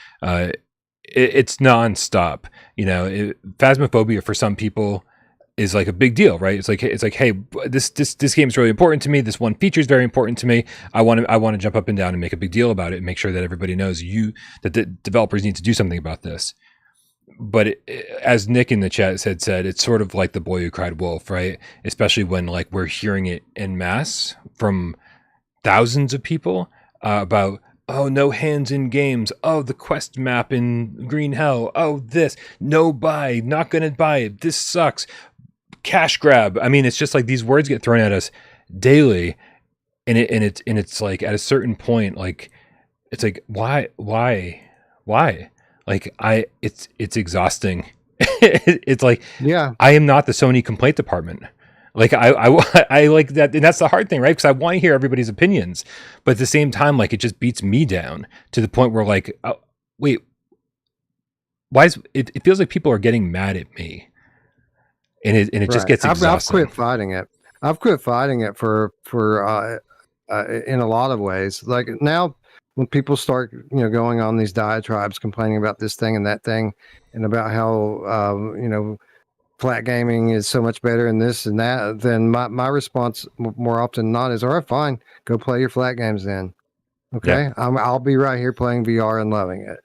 It's nonstop. Phasmaphobia for some people is like a big deal, right? It's like, hey, this game is really important to me. This one feature is very important to me. I want to jump up and down and make a big deal about it and make sure that everybody knows that the developers need to do something about this. But as Nick in the chat had said, it's sort of like the boy who cried wolf, right? Especially when like we're hearing it en masse from thousands of people about, oh, no hands in games. Oh, the quest map in Green Hell. Oh, this, no buy, not gonna buy it. This sucks. Cash grab. I mean, it's just like these words get thrown at us daily, and it's like at a certain point, like it's like why? Like it's exhausting. It's like, yeah, I am not the Sony complaint department. Like I like that, and that's the hard thing, right? Because I want to hear everybody's opinions, but at the same time, like it just beats me down to the point where like, oh, wait, why is it? It feels like people are getting mad at me. And it just gets exhausting. I've quit fighting it. I've quit fighting it for in a lot of ways. Like now, when people start going on these diatribes, complaining about this thing and that thing, and about how flat gaming is so much better and this and that, then my response more often than not is, all right, fine, go play your flat games then. Okay, yeah. I'll be right here playing VR and loving it.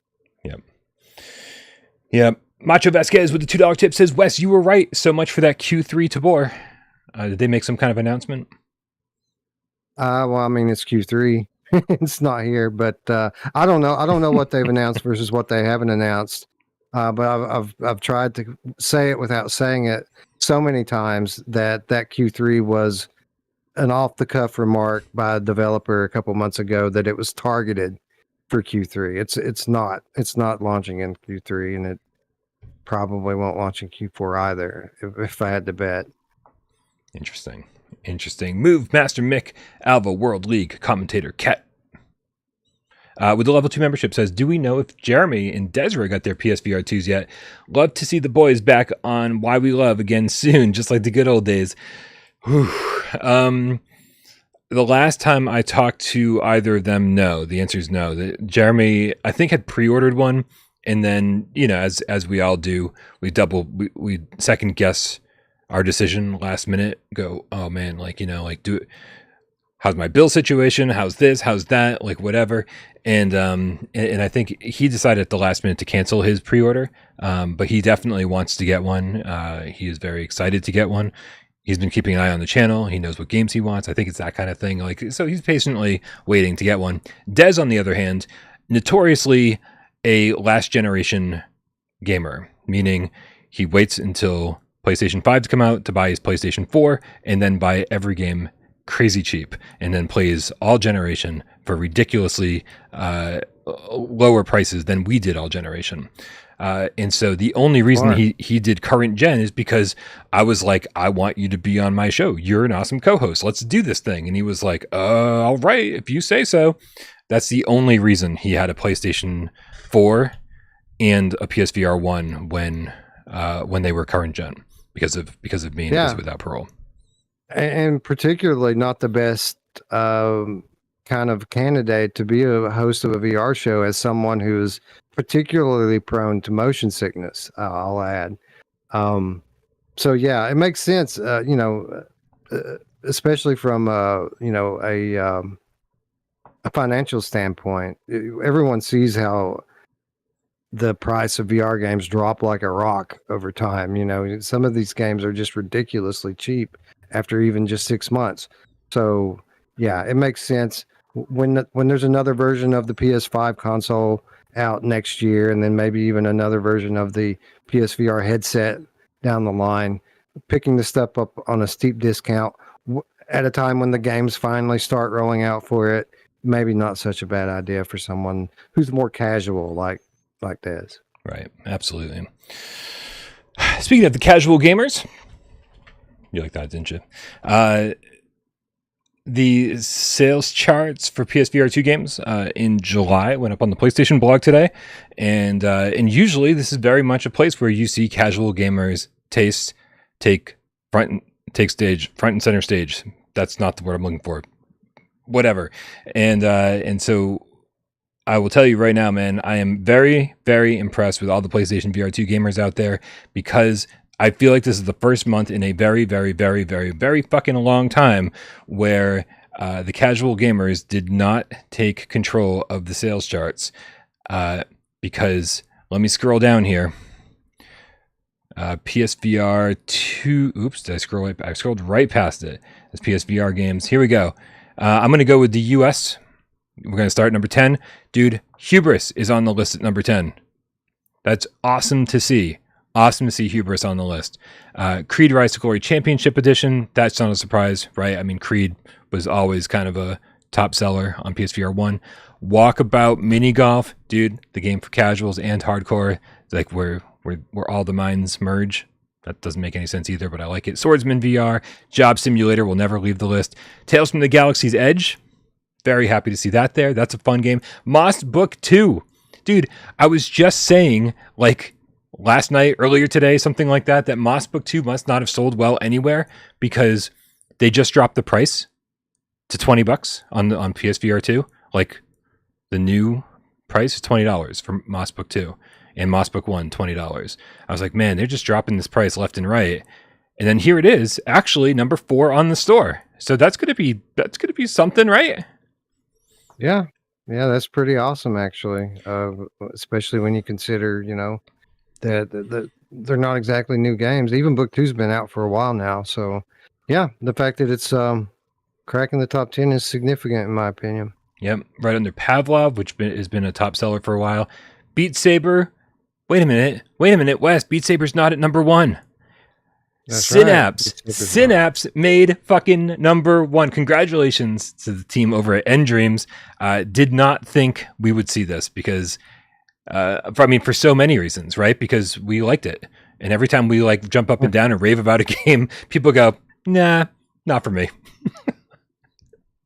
Yep. Macho Vasquez with the $2 tip says, Wes, you were right. So much for that Q3 Tabor. Did they make some kind of announcement? Well, I mean, it's Q3. It's not here, but I don't know. I don't know what they've announced versus what they haven't announced. But I've tried to say it without saying it so many times that Q3 was an off-the-cuff remark by a developer a couple months ago that it was targeted for Q3. It's not launching in Q3, and it probably won't launch in Q4 either, if I had to bet. Interesting. Move Master Mick, Alva World League commentator Cat. with the level 2 membership says, do we know if Jeremy and Desiree got their PSVR2s yet? Love to see the boys back on Why We Love again soon, just like the good old days. Whew. The last time I talked to either of them, no. The answer is no. Jeremy, I think, had pre-ordered one, and then, as we all do, we second guess our decision last minute. Go, oh man, do it. How's my bill situation? How's this? How's that? Whatever. And I think he decided at the last minute to cancel his pre-order. But he definitely wants to get one. He is very excited to get one. He's been keeping an eye on the channel. He knows what games he wants. I think it's that kind of thing. So he's patiently waiting to get one. Dez, on the other hand, notoriously a last generation gamer, meaning he waits until PlayStation 5 to come out to buy his PlayStation 4 and then buy every game crazy cheap, and then plays all generation for ridiculously lower prices than we did all generation. And so the only reason he did current gen is because I was like, I want you to be on my show. You're an awesome co-host. Let's do this thing. And he was like, all right, if you say so. That's the only reason he had a PlayStation 4 and a PSVR 1 when they were current gen, because of me and it was without Parole. And particularly not the best kind of candidate to be a host of a VR show as someone who is particularly prone to motion sickness, I'll add. So yeah, it makes sense, especially from a financial standpoint. Everyone sees how the price of VR games drop like a rock over time. Some of these games are just ridiculously cheap after even just 6 months. So yeah, it makes sense when there's another version of the PS5 console out next year, and then maybe even another version of the PSVR headset down the line, picking the stuff up on a steep discount at a time when the games finally start rolling out for it, maybe not such a bad idea for someone who's more casual like this. Right, absolutely. Speaking of the casual gamers, you like that, didn't you? The sales charts for PSVR2 games in July went up on the PlayStation blog today, and usually this is very much a place where you see casual gamers take front and center stage. That's not the word I'm looking for. Whatever, and so I will tell you right now, man, I am very, very impressed with all the PlayStation VR2 gamers out there, because I feel like this is the first month in a very, very, very, very, very fucking long time where the casual gamers did not take control of the sales charts. Because let me scroll down here. PSVR2. Oops, did I scroll right? I scrolled right past it. It's PSVR games. Here we go. I'm going to go with the US. We're going to start number 10. Dude, Hubris is on the list at number 10. That's awesome to see. Awesome to see Hubris on the list. Creed Rise to Glory Championship Edition. That's not a surprise, right? I mean, Creed was always kind of a top seller on PSVR 1. Walkabout Mini Golf. Dude, the game for casuals and hardcore. Like where all the minds merge. That doesn't make any sense either, but I like it. Swordsman VR. Job Simulator will never leave the list. Tales from the Galaxy's Edge. Very happy to see that there. That's a fun game. Moss Book 2. Dude, I was just saying, last night, earlier today, something like that Moss Book 2 must not have sold well anywhere, because they just dropped the price to $20 on PSVR 2. The new price is $20 for Moss Book 2, and Moss Book 1, $20. I was like, man, they're just dropping this price left and right. And then here it is, actually number 4 on the store. So that's gonna be something, right? Yeah, that's pretty awesome, actually. Especially when you consider, that they're not exactly new games. Even Book 2's been out for a while now. So, yeah, the fact that it's cracking the top 10 is significant, in my opinion. Yep, right under Pavlov, which has been a top seller for a while. Beat Saber. Wait a minute, Wes. Beat Saber's not at number 1. That's Synapse. Right. Synapse made fucking number 1. Congratulations to the team over at Endreams. Did not think we would see this, because for so many reasons, right? Because we liked it. And every time we jump up and down and rave about a game, people go, nah, not for me.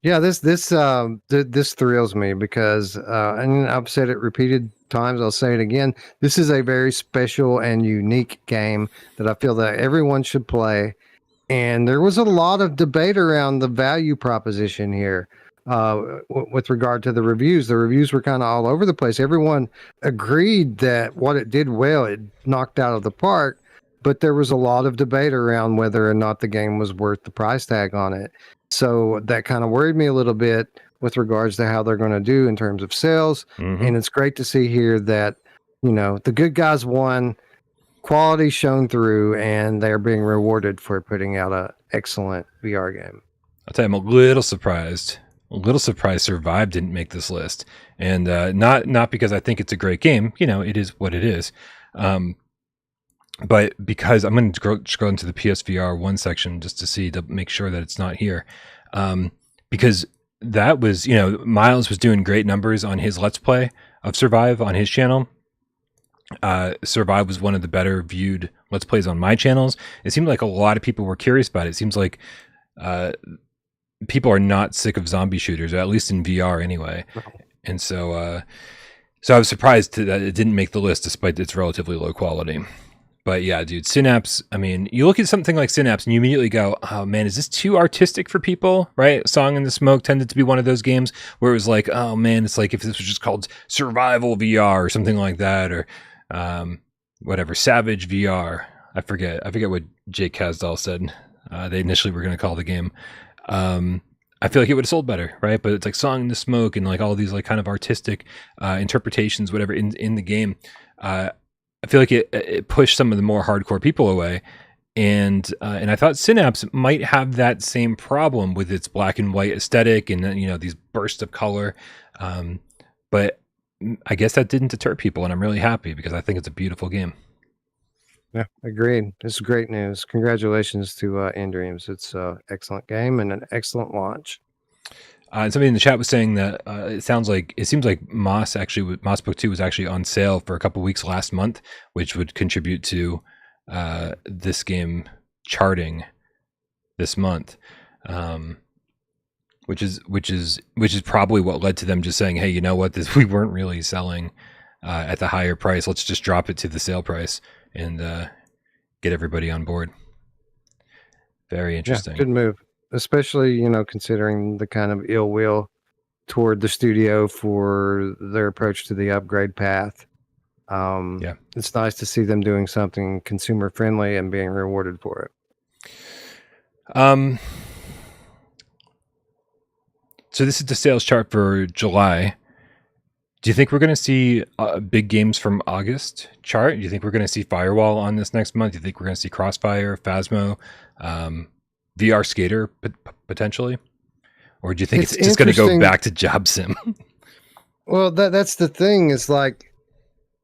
Yeah, this thrills me because, and I've said it repeated times. I'll say it again. This is a very special and unique game that I feel that everyone should play. And there was a lot of debate around the value proposition here, with regard to the reviews. The reviews were kind of all over the place. Everyone agreed that what it did well, it knocked out of the park. But there was a lot of debate around whether or not the game was worth the price tag on it. So that kind of worried me a little bit with regards to how they're going to do in terms of sales. And it's great to see here that, the good guys won, quality shown through, and they're being rewarded for putting out an excellent VR game. I'll tell you, I'm a little surprised. Survive didn't make this list. And not because I think it's a great game. It is what it is. But because I'm going to scroll into the PSVR 1 section just to make sure that it's not here. Because that was, Miles was doing great numbers on his Let's Play of Survive on his channel. Survive was one of the better viewed Let's Plays on my channels. It seemed like a lot of people were curious about it. It seems like people are not sick of zombie shooters, or at least in VR anyway. And so I was surprised that it didn't make the list despite its relatively low quality. But yeah, dude, Synapse, I mean, you look at something like Synapse and you immediately go, oh man, is this too artistic for people, right? Song in the Smoke tended to be one of those games where it was like, oh man, it's like if this was just called Survival VR or something like that, or whatever, Savage VR. I forget what Jake Kasdal said they initially were going to call the game. I feel like it would have sold better, right? But it's like Song in the Smoke and like all these like kind of artistic interpretations, whatever, in the game. I feel like it pushed some of the more hardcore people away, and I thought Synapse might have that same problem with its black and white aesthetic and these bursts of color, but I guess that didn't deter people, and I'm really happy because I think it's a beautiful game. Yeah, agreed. This is great news. Congratulations to Endreams. It's an excellent game and an excellent launch. And somebody in the chat was saying that it seems like Moss Book 2 was actually on sale for a couple weeks last month, which would contribute to this game charting this month, which is probably what led to them just saying, hey, you know what, we weren't really selling at the higher price. Let's just drop it to the sale price and get everybody on board. Very interesting. Yeah, good move. Especially, considering the kind of ill will toward the studio for their approach to the upgrade path. It's nice to see them doing something consumer friendly and being rewarded for it. So this is the sales chart for July. Do you think we're going to see big games from August chart? Do you think we're going to see Firewall on this next month? Do you think we're going to see Crossfire, Phasmo, VR Skater potentially, or do you think it's just going to go back to Job Sim? Well, that's the thing. Is like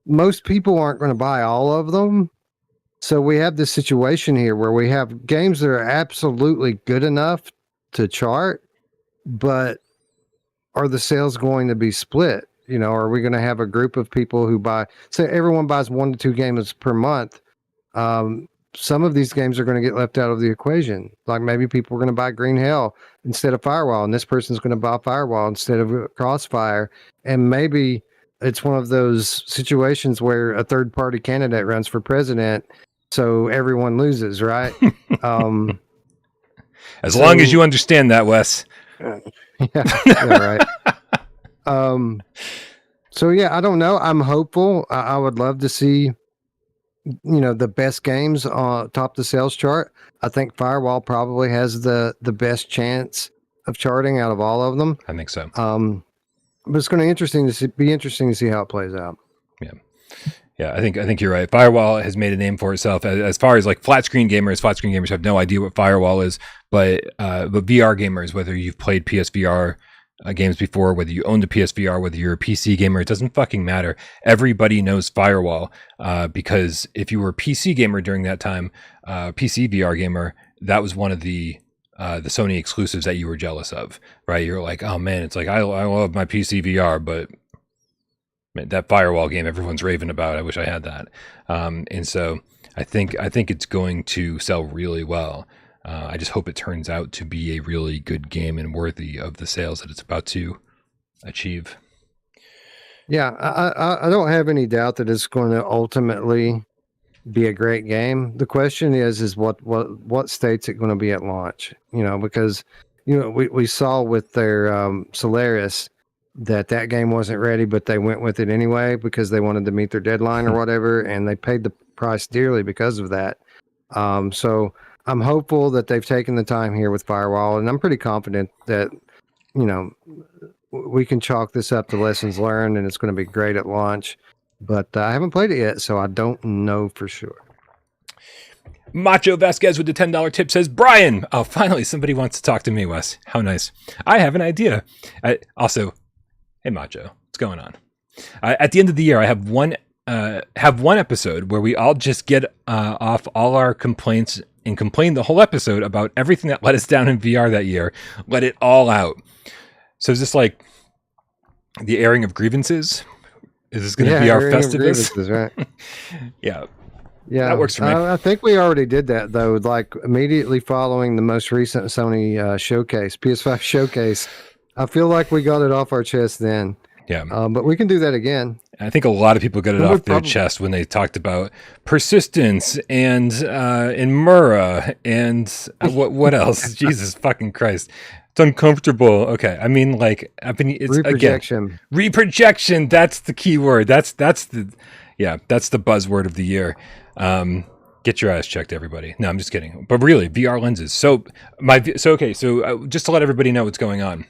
most people aren't going to buy all of them, so we have this situation here where we have games that are absolutely good enough to chart, but are the sales going to be split? Are we going to have a group of people who say everyone buys 1 to 2 games per month? Some of these games are going to get left out of the equation. Like maybe people are going to buy Green Hell instead of Firewall, and this person's going to buy Firewall instead of Crossfire. And maybe it's one of those situations where a third-party candidate runs for president, so everyone loses, right? As long as you understand that, Wes. Yeah, right. So yeah, I don't know. I'm hopeful. I would love to see the best games top the sales chart. I think Firewall probably has the best chance of charting out of all of them. I think so. But it's going to be interesting to see how it plays out. Yeah. I think you're right. Firewall has made a name for itself as far as like flat screen gamers have no idea what Firewall is, but VR gamers, whether you've played PSVR games before, whether you owned a PSVR, whether you're a PC gamer, it doesn't fucking matter. Everybody knows Firewall because if you were a PC gamer during that time, PC VR gamer, that was one of the Sony exclusives that you were jealous of, right? You're like, oh man, it's like I love my PC VR, but man, that Firewall game everyone's raving about, I wish I had that. And so I think it's going to sell really well. I just hope it turns out to be a really good game and worthy of the sales that it's about to achieve. Yeah, I don't have any doubt that it's going to ultimately be a great game. The question is what state's it going to be at launch? Because we saw with their Solaris that game wasn't ready, but they went with it anyway because they wanted to meet their deadline or whatever, and they paid the price dearly because of that. So I'm hopeful that they've taken the time here with Firewall, and I'm pretty confident that we can chalk this up to lessons learned, and it's going to be great at launch. But I haven't played it yet, so I don't know for sure. Macho Vasquez with the $10 tip says, Brian! Oh, finally, somebody wants to talk to me, Wes. How nice. I have an idea. Also, hey, Macho, what's going on? At the end of the year, I have one episode where we all just get off all our complaints and complain the whole episode about everything that let us down in VR that year. Let it all out. So is this like the airing of grievances? Is this going to be our FestiVRus? Right? Yeah. Yeah, that works for me. I think we already did that though. Like immediately following the most recent Sony showcase, PS5 showcase. I feel like we got it off our chest then. Yeah. But we can do that again. I think a lot of people got it off their chest when they talked about persistence and Mura and what else? Jesus fucking Christ. It's uncomfortable. Okay. I mean, like, it's reprojection. Again, reprojection. That's the key word. That's the buzzword of the year. Get your eyes checked, everybody. No, I'm just kidding. But really, VR lenses. So just to let everybody know what's going on.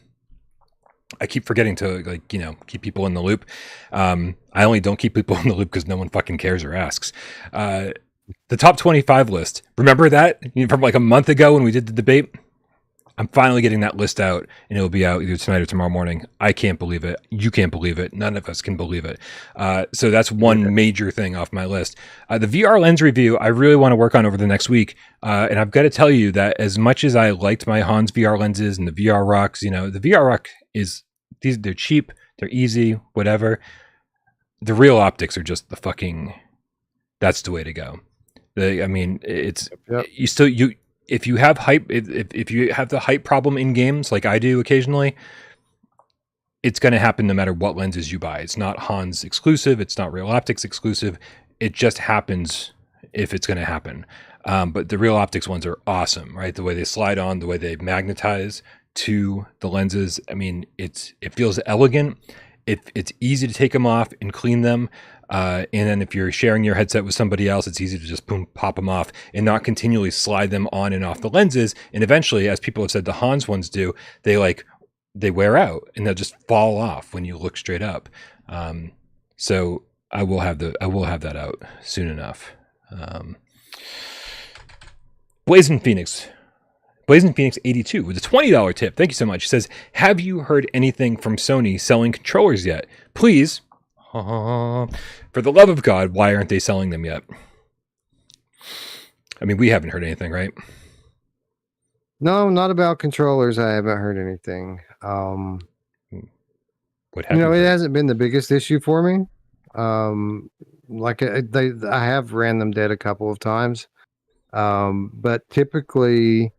I keep forgetting to keep people in the loop. I only don't keep people in the loop because no one fucking cares or asks. The top 25 list. Remember that from like a month ago when we did the debate? I'm finally getting that list out, and it'll be out either tonight or tomorrow morning. I can't believe it. You can't believe it. None of us can believe it. So that's one major thing off my list. The VR lens review, I really want to work on over the next week. And I've got to tell you that as much as I liked my Hans VR lenses and the VR Rocks, the VR Rock they're cheap, they're easy, whatever. The real optics are just that's the way to go. If you have hype, if you have the hype problem in games like I do occasionally, it's going to happen no matter what lenses you buy. It's not Hans exclusive. It's not Real Optics exclusive. It just happens if it's going to happen. But the Real Optics ones are awesome, right? The way they slide on, the way they magnetize to the lenses. I mean, it feels elegant. It's easy to take them off and clean them. And then if you're sharing your headset with somebody else, it's easy to just pop them off and not continually slide them on and off the lenses. And eventually, as people have said, the Hans ones do, they wear out and they'll just fall off when you look straight up. So I will have that out soon enough. Blazing Phoenix 82 with a $20 tip. Thank you so much. He says, have you heard anything from Sony selling controllers yet? Please. For the love of God, why aren't they selling them yet? I mean, we haven't heard anything, right? No, not about controllers. I haven't heard anything. What happened? It hasn't been the biggest issue for me. I have ran them dead a couple of times. But typically,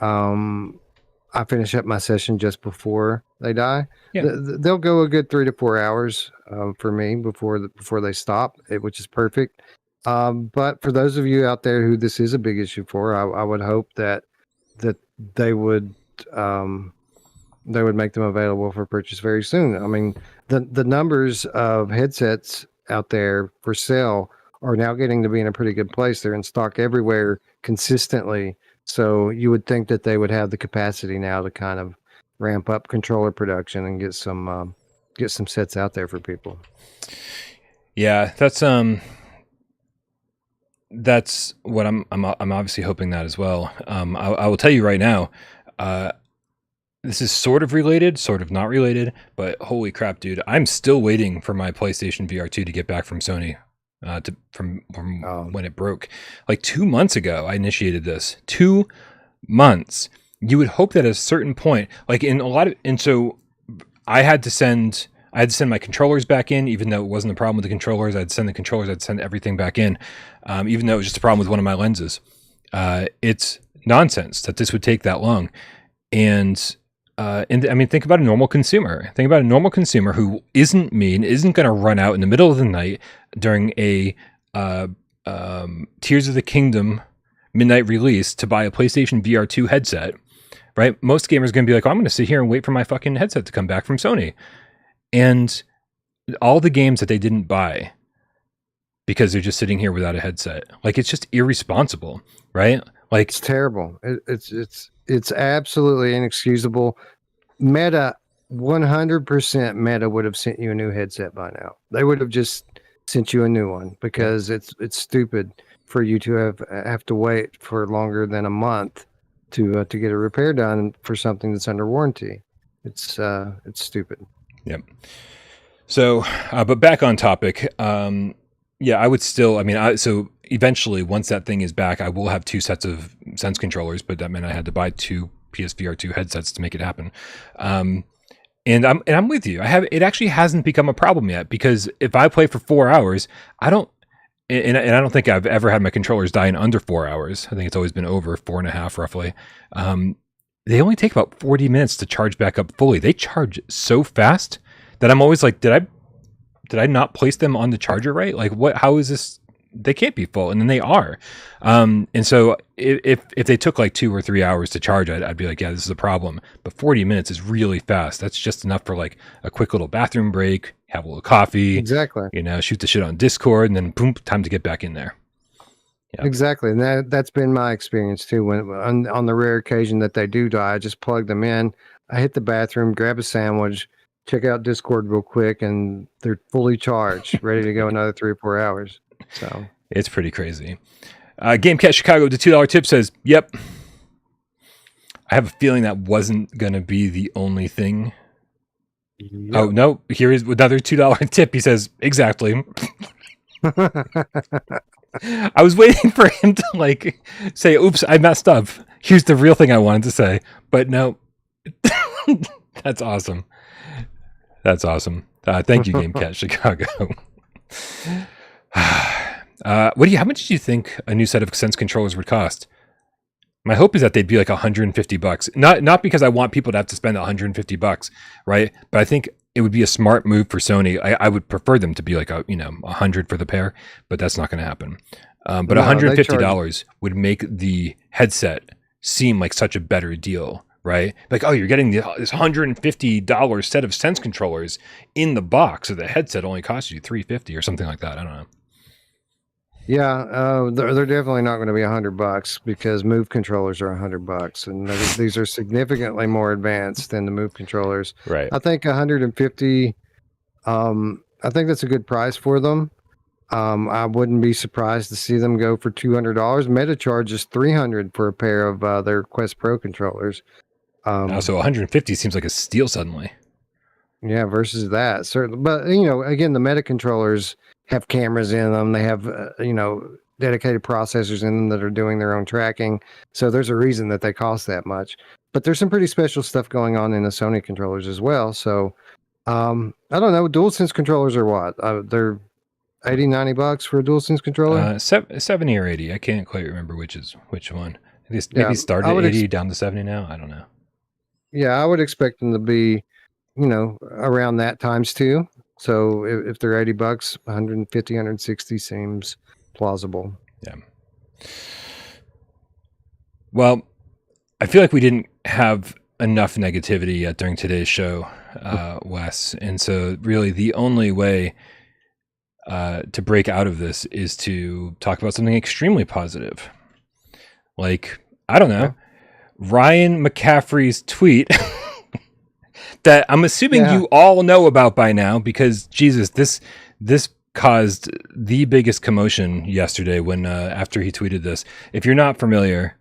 I finish up my session just before they die. Yeah. They'll go a good 3 to 4 hours for me before they stop, which is perfect. But for those of you out there who this is a big issue for, I would hope that they would make them available for purchase very soon. I mean, the numbers of headsets out there for sale are now getting to be in a pretty good place. They're in stock everywhere consistently. So you would think that they would have the capacity now to kind of ramp up controller production and get some sets out there for people. Yeah, that's what I'm obviously hoping that as well. I will tell you right now, this is sort of related, sort of not related, but holy crap, dude, I'm still waiting for my PlayStation VR2 to get back from Sony. From when it broke like 2 months ago. I initiated this 2 months. You would hope that at a certain point, so I had to send my controllers back in, even though it wasn't a problem with the controllers. I'd send the controllers, I'd send everything back in, even though it was just a problem with one of my lenses. It's nonsense that this would take that long. And I mean, think about a normal consumer. Think about a normal consumer who isn't me and isn't going to run out in the middle of the night during a Tears of the Kingdom midnight release to buy a PlayStation VR2 headset, right? Most gamers are going to be like, oh, I'm going to sit here and wait for my fucking headset to come back from Sony. And all the games that they didn't buy because they're just sitting here without a headset, like, it's just irresponsible, right? Like, it's terrible. It's absolutely inexcusable. Meta, 100% Meta would have sent you a new headset by now. They would have just sent you a new one because it's stupid for you to have to wait for longer than a month to get a repair done for something that's under warranty. It's stupid. Yep. So, but back on topic. Yeah, I would still. I mean, so eventually, once that thing is back, I will have 2 sets of Sense controllers. But that meant I had to buy 2 PSVR2 headsets to make it happen. And I'm with you. It actually hasn't become a problem yet, because if I play for 4 hours, I don't think I've ever had my controllers die in under 4 hours. I think it's always been over 4.5 roughly. They only take about 40 minutes to charge back up fully. They charge so fast that I'm always like, did I not place them on the charger right? Like, how is this? They can't be full, and then they are. And so if they took like 2 or 3 hours to charge, I'd be like, yeah, this is a problem. But 40 minutes is really fast. That's just enough for like a quick little bathroom break, have a little coffee, exactly. Shoot the shit on Discord, and then boom, time to get back in there. Yeah. Exactly, and that's been my experience too. When on the rare occasion that they do die, I just plug them in. I hit the bathroom, grab a sandwich, check out Discord real quick, and they're fully charged, ready to go another 3 or 4 hours. So it's pretty crazy. GameCast Chicago, the $2 tip says, yep. I have a feeling that wasn't going to be the only thing. Yep. Oh, no. Here is another $2 tip. He says, exactly. I was waiting for him to like say, oops, I messed up. Here's the real thing I wanted to say. But no. That's awesome. That's awesome. Thank you, GameCast Chicago. How much do you think a new set of Sense controllers would cost? My hope is that they'd be like $150. Not because I want people to have to spend $150, right? But I think it would be a smart move for Sony. I would prefer them to be like $100 for the pair, but that's not going to happen. But no, $150 would make the headset seem like such a better deal, right? Like, oh, you're getting this $150 set of Sense controllers in the box, so the headset only costs you $350 or something like that. I don't know. Yeah, they're definitely not going to be $100 because Move controllers are $100, and these are significantly more advanced than the Move controllers. Right. I think 150. I think that's a good price for them. I wouldn't be surprised to see them go for $200. Meta charges $300 for a pair of their Quest Pro controllers. So 150 seems like a steal suddenly. Yeah, versus that certainly, but again, the Meta controllers have cameras in them. They have, dedicated processors in them that are doing their own tracking. So there's a reason that they cost that much. But there's some pretty special stuff going on in the Sony controllers as well. So I don't know. DualSense controllers are what? They're $80-$90 for a DualSense controller? 70 or 80. I can't quite remember which one. Maybe started at 80 down to 70 now. I don't know. Yeah, I would expect them to be, around that times 2. So if they're $80, 150, 160 seems plausible. Yeah. Well, I feel like we didn't have enough negativity yet during today's show, Wes. And so really the only way to break out of this is to talk about something extremely positive. Like, I don't know, yeah. Ryan McCaffrey's tweet that I'm assuming you all know about by now, because Jesus, this caused the biggest commotion yesterday when after he tweeted this. If you're not familiar,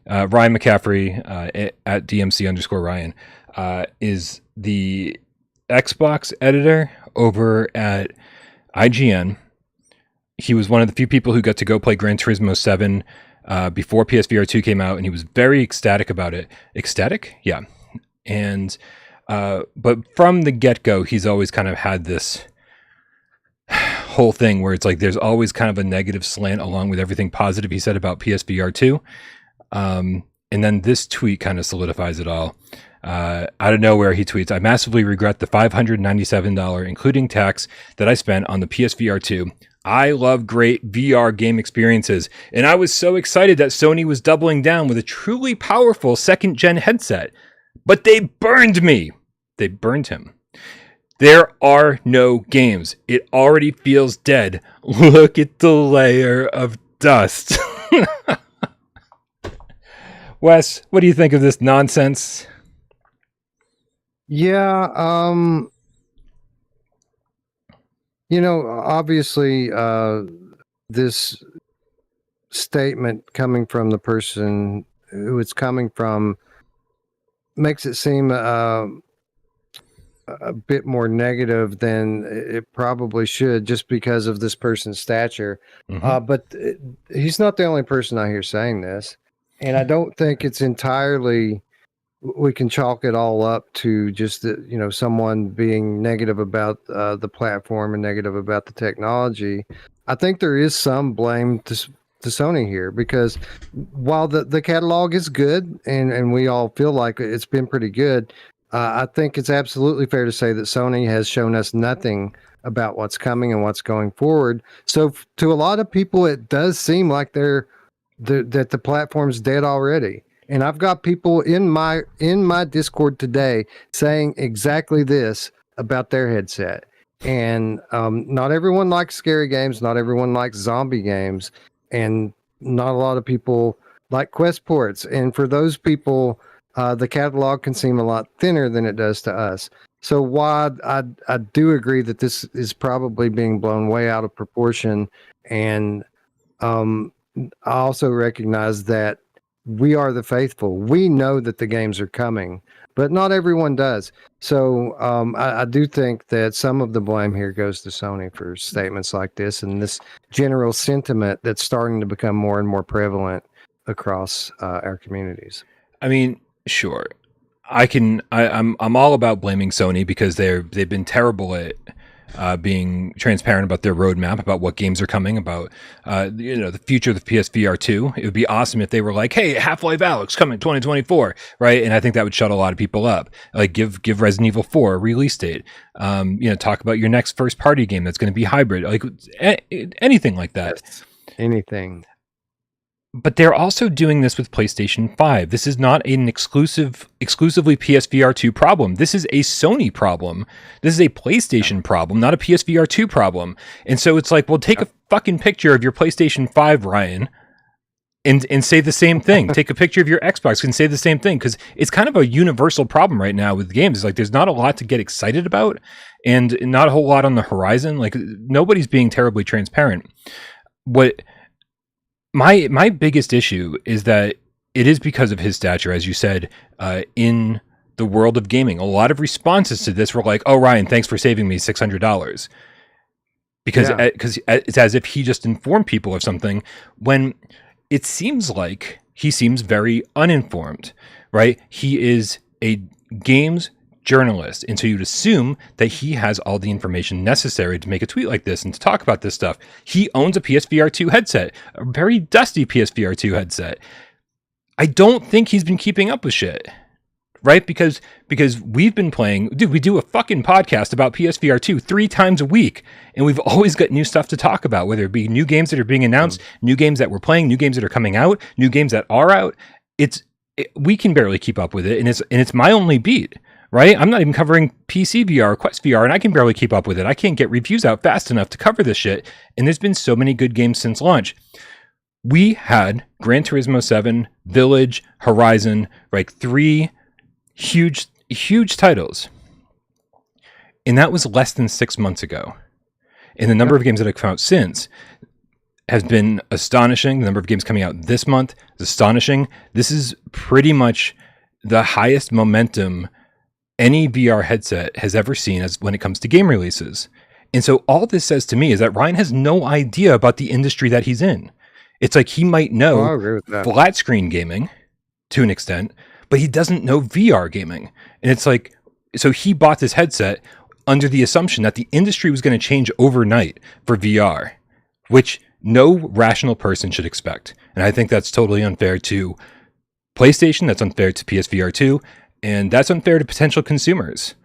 Ryan McCaffrey at DMC_Ryan is the Xbox editor over at IGN. He was one of the few people who got to go play Gran Turismo 7 before PSVR2 came out, and he was very ecstatic about it. Ecstatic? Yeah. And but from the get-go, he's always kind of had this whole thing where it's like there's always kind of a negative slant along with everything positive he said about PSVR2. And then this tweet kind of solidifies it all. Out of nowhere, he tweets, "I massively regret the $597, including tax, that I spent on the PSVR2. I love great VR game experiences, and I was so excited that Sony was doubling down with a truly powerful second-gen headset. But they burned me." They burned him. "There are no games. It already feels dead. Look at the layer of dust." Wes, what do you think of this nonsense? Yeah, obviously, this statement coming from the person who it's coming from makes it seem a bit more negative than it probably should, just because of this person's stature. But he's not the only person I hear saying this, and I don't think it's entirely. We can chalk it all up to just someone being negative about the platform and negative about the technology. I think there is some blame to Sony here, because while the catalog is good and we all feel like it's been pretty good, I think it's absolutely fair to say that Sony has shown us nothing about what's coming and what's going forward. So to a lot of people, it does seem like that the platform's dead already. And I've got people in my Discord today saying exactly this about their headset. And not everyone likes scary games. Not everyone likes zombie games. And not a lot of people like Quest ports. And for those people, the catalog can seem a lot thinner than it does to us. So while I do agree that this is probably being blown way out of proportion, and I also recognize that we are the faithful. We know that the games are coming, but not everyone does. So I do think that some of the blame here goes to Sony for statements like this and this general sentiment that's starting to become more and more prevalent across our communities. I mean, sure, I'm all about blaming Sony, because they've been terrible at being transparent about their roadmap, about what games are coming, about the future of the PSVR2. It would be awesome if they were like, "Hey, Half-Life Alyx coming 2024," right? And I think that would shut a lot of people up. Like, give Resident Evil 4 a release date. Talk about your next first-party game that's going to be hybrid, like anything like that. Yes, anything. But they're also doing this with PlayStation 5. This is not an exclusively PSVR2 problem. This is a Sony problem. This is a PlayStation problem, not a PSVR2 problem. And so it's like, well, take a fucking picture of your PlayStation 5, Ryan, and say the same thing. Take a picture of your Xbox and say the same thing, because it's kind of a universal problem right now with games. It's like there's not a lot to get excited about and not a whole lot on the horizon. Like, nobody's being terribly transparent. My biggest issue is that it is because of his stature, as you said, in the world of gaming. A lot of responses to this were like, "Oh, Ryan, thanks for saving me $600," because it's as if he just informed people of something, when it seems like he seems very uninformed, right? He is a games journalist, and so you'd assume that he has all the information necessary to make a tweet like this and to talk about this stuff. He owns a PSVR2 headset, a very dusty PSVR2 headset. I don't think he's been keeping up with shit, right? Because we've been playing, dude, we do a fucking podcast about PSVR2 3 times a week, and we've always got new stuff to talk about, whether it be new games that are being announced, new games that we're playing, new games that are coming out, new games that are out. We can barely keep up with it, and it's my only beat. Right? I'm not even covering PCVR or Quest VR, and I can barely keep up with it. I can't get reviews out fast enough to cover this shit. And there's been so many good games since launch. We had Gran Turismo 7, Village, Horizon, like 3 huge titles. And that was less than 6 months ago. And the number of games that have come out since has been astonishing. The number of games coming out this month is astonishing. This is pretty much the highest momentum any VR headset has ever seen as when it comes to game releases. And so all this says to me is that Ryan has no idea about the industry that he's in. It's like he might know flat screen gaming to an extent, but he doesn't know VR gaming. And it's like, so he bought this headset under the assumption that the industry was going to change overnight for VR, which no rational person should expect. And I think that's totally unfair to PlayStation, that's unfair to PSVR2, and that's unfair to potential consumers.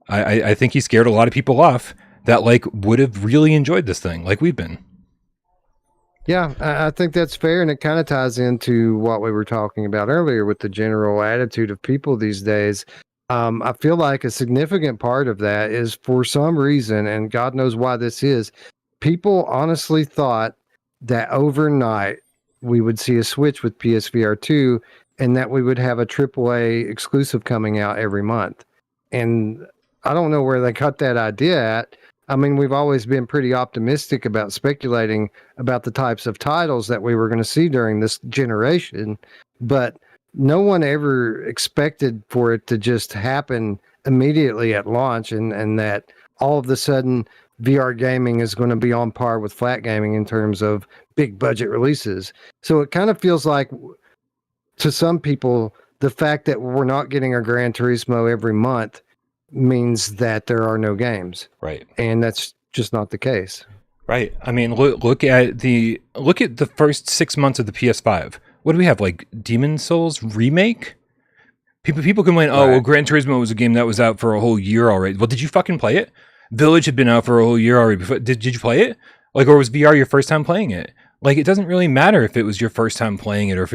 I think he scared a lot of people off that like would have really enjoyed this thing like we've been. Yeah, I think that's fair, and it kind of ties into what we were talking about earlier with the general attitude of people these days. I feel like a significant part of that is, for some reason, and God knows why this is, people honestly thought that overnight we would see a switch with PSVR 2 and that we would have a AAA exclusive coming out every month. And I don't know where they got that idea at. I mean, we've always been pretty optimistic about speculating about the types of titles that we were going to see during this generation, but no one ever expected for it to just happen immediately at launch, and that all of a sudden VR gaming is going to be on par with flat gaming in terms of big budget releases. So it kind of feels like, to some people, the fact that we're not getting a Gran Turismo every month means that there are no games. Right. And that's just not the case. Right. I mean, look at the first 6 months of the PS5. What do we have? Like Demon Souls remake? People complain, oh, well, Gran Turismo was a game that was out for a whole year already. Well, did you fucking play it? Village had been out for a whole year already. Before. Did you play it? Like, or was VR your first time playing it? Like, it doesn't really matter if it was your first time playing it, it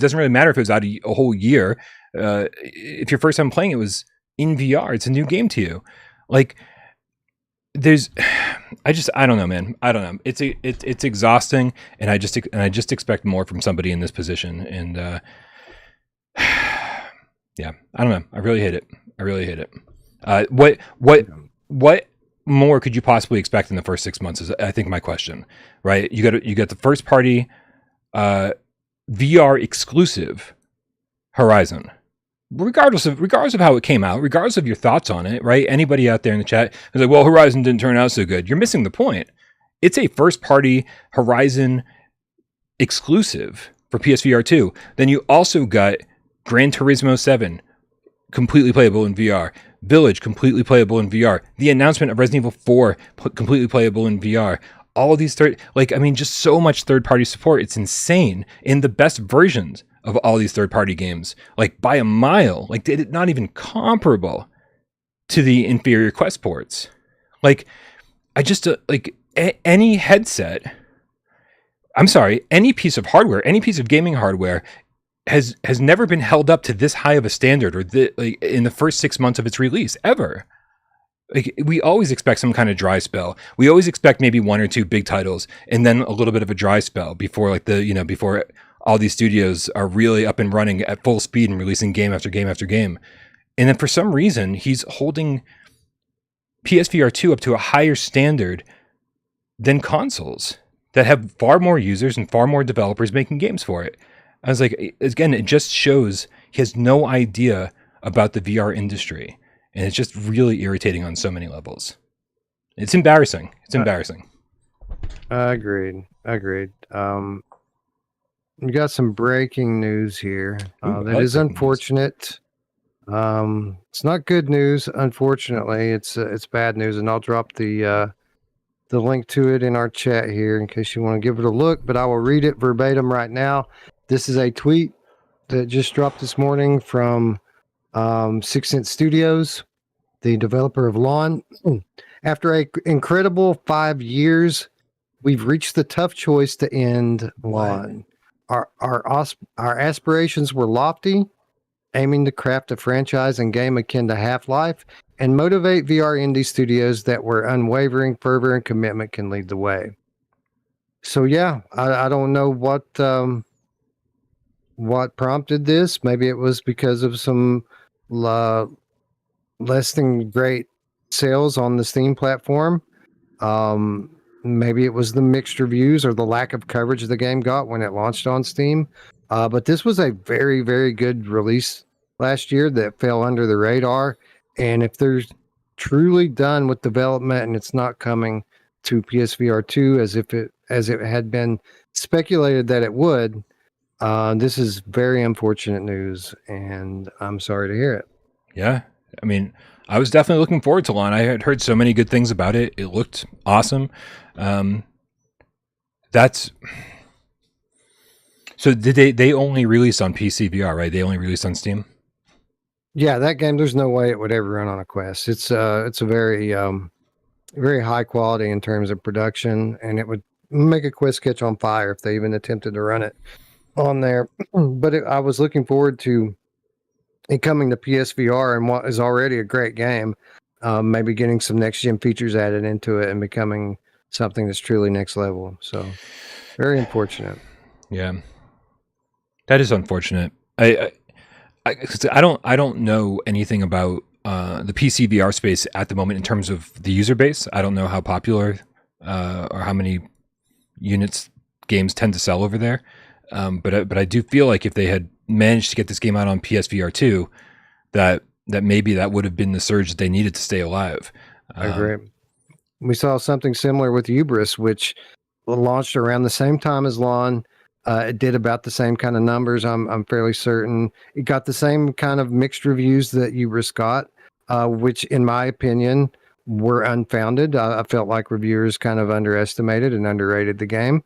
doesn't really matter if it was out a whole year. If your first time playing it was in VR, it's a new game to you. Like, I don't know, man. I don't know. It's exhausting, and I just expect more from somebody in this position. And yeah, I don't know. I really hate it. What more could you possibly expect in the first 6 months? Is I think my question, right? You got the first party VR exclusive Horizon. Regardless of how it came out, regardless of your thoughts on it, right? Anybody out there in the chat is like, well, Horizon didn't turn out so good. You're missing the point. It's a first-party Horizon exclusive for PSVR 2. Then you also got Gran Turismo 7 completely playable in VR. Village completely playable in VR. The announcement of Resident Evil 4 completely playable in VR. All of these just so much third-party support. It's insane. In the best versions of all these third-party games, like by a mile, like it's not even comparable to the inferior Quest ports. Like, any headset, any piece of hardware, any piece of gaming hardware has never been held up to this high of a standard, or in the first 6 months of its release ever. Like, we always expect some kind of dry spell. We always expect maybe one or two big titles, and then a little bit of a dry spell before before all these studios are really up and running at full speed and releasing game after game after game. And then for some reason, he's holding PSVR 2 up to a higher standard than consoles that have far more users and far more developers making games for it. I was like, again, it just shows he has no idea about the VR industry. And it's just really irritating on so many levels. It's embarrassing. Embarrassing. Agreed. We got some breaking news here. That is unfortunate. It's not good news, unfortunately. It's bad news, and I'll drop the link to it in our chat here in case you want to give it a look. But I will read it verbatim right now. This is a tweet that just dropped this morning from 6 Cent Studios, the developer of Lonn. After an incredible 5 years, we've reached the tough choice to end Lonn. Our aspirations were lofty, aiming to craft a franchise and game akin to Half-Life, and motivate VR indie studios that where unwavering fervor and commitment can lead the way. So yeah, I don't know what prompted this. Maybe it was because of some less than great sales on the Steam platform. Maybe it was the mixed reviews or the lack of coverage the game got when it launched on Steam. But this was a very, very good release last year that fell under the radar. And if they're truly done with development and it's not coming to PSVR 2 as it had been speculated that it would, this is very unfortunate news, and I'm sorry to hear it. Yeah, I mean, I was definitely looking forward to Lonn. I had heard so many good things about it. It looked awesome. So did they only released on PCVR, right? They only released on Steam? Yeah, that game, there's no way it would ever run on a Quest. It's a very very high quality in terms of production, and it would make a Quest catch on fire if they even attempted to run it on there. But I was looking forward to it coming to PSVR and what is already a great game, maybe getting some next gen features added into it and becoming something that's truly next level. So very unfortunate. Yeah, that is unfortunate. I don't know anything about the PC VR space at the moment in terms of the user base. I don't know how popular or how many units games tend to sell over there. But I do feel like if they had managed to get this game out on PSVR2, that maybe that would have been the surge that they needed to stay alive. I agree. We saw something similar with Ubris, which launched around the same time as Lonn. It did about the same kind of numbers. I'm fairly certain it got the same kind of mixed reviews that Ubris got, which, in my opinion, were unfounded. I felt like reviewers kind of underestimated and underrated the game.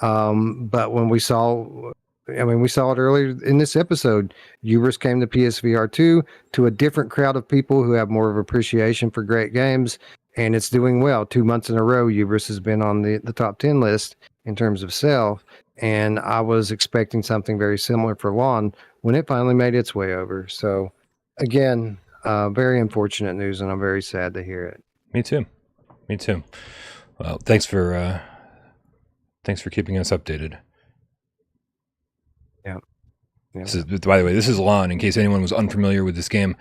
But when we saw it earlier in this episode. Ubris came to PSVR2 to a different crowd of people who have more of appreciation for great games, and it's doing well. 2 months in a row, Ubris has been on the top 10 list in terms of sale, and I was expecting something very similar for Lonn when it finally made its way over. So, again, very unfortunate news, and I'm very sad to hear it. Me too. Well, thanks for keeping us updated. Yeah. This is, by the way, this is Lonn. In case anyone was unfamiliar with this game,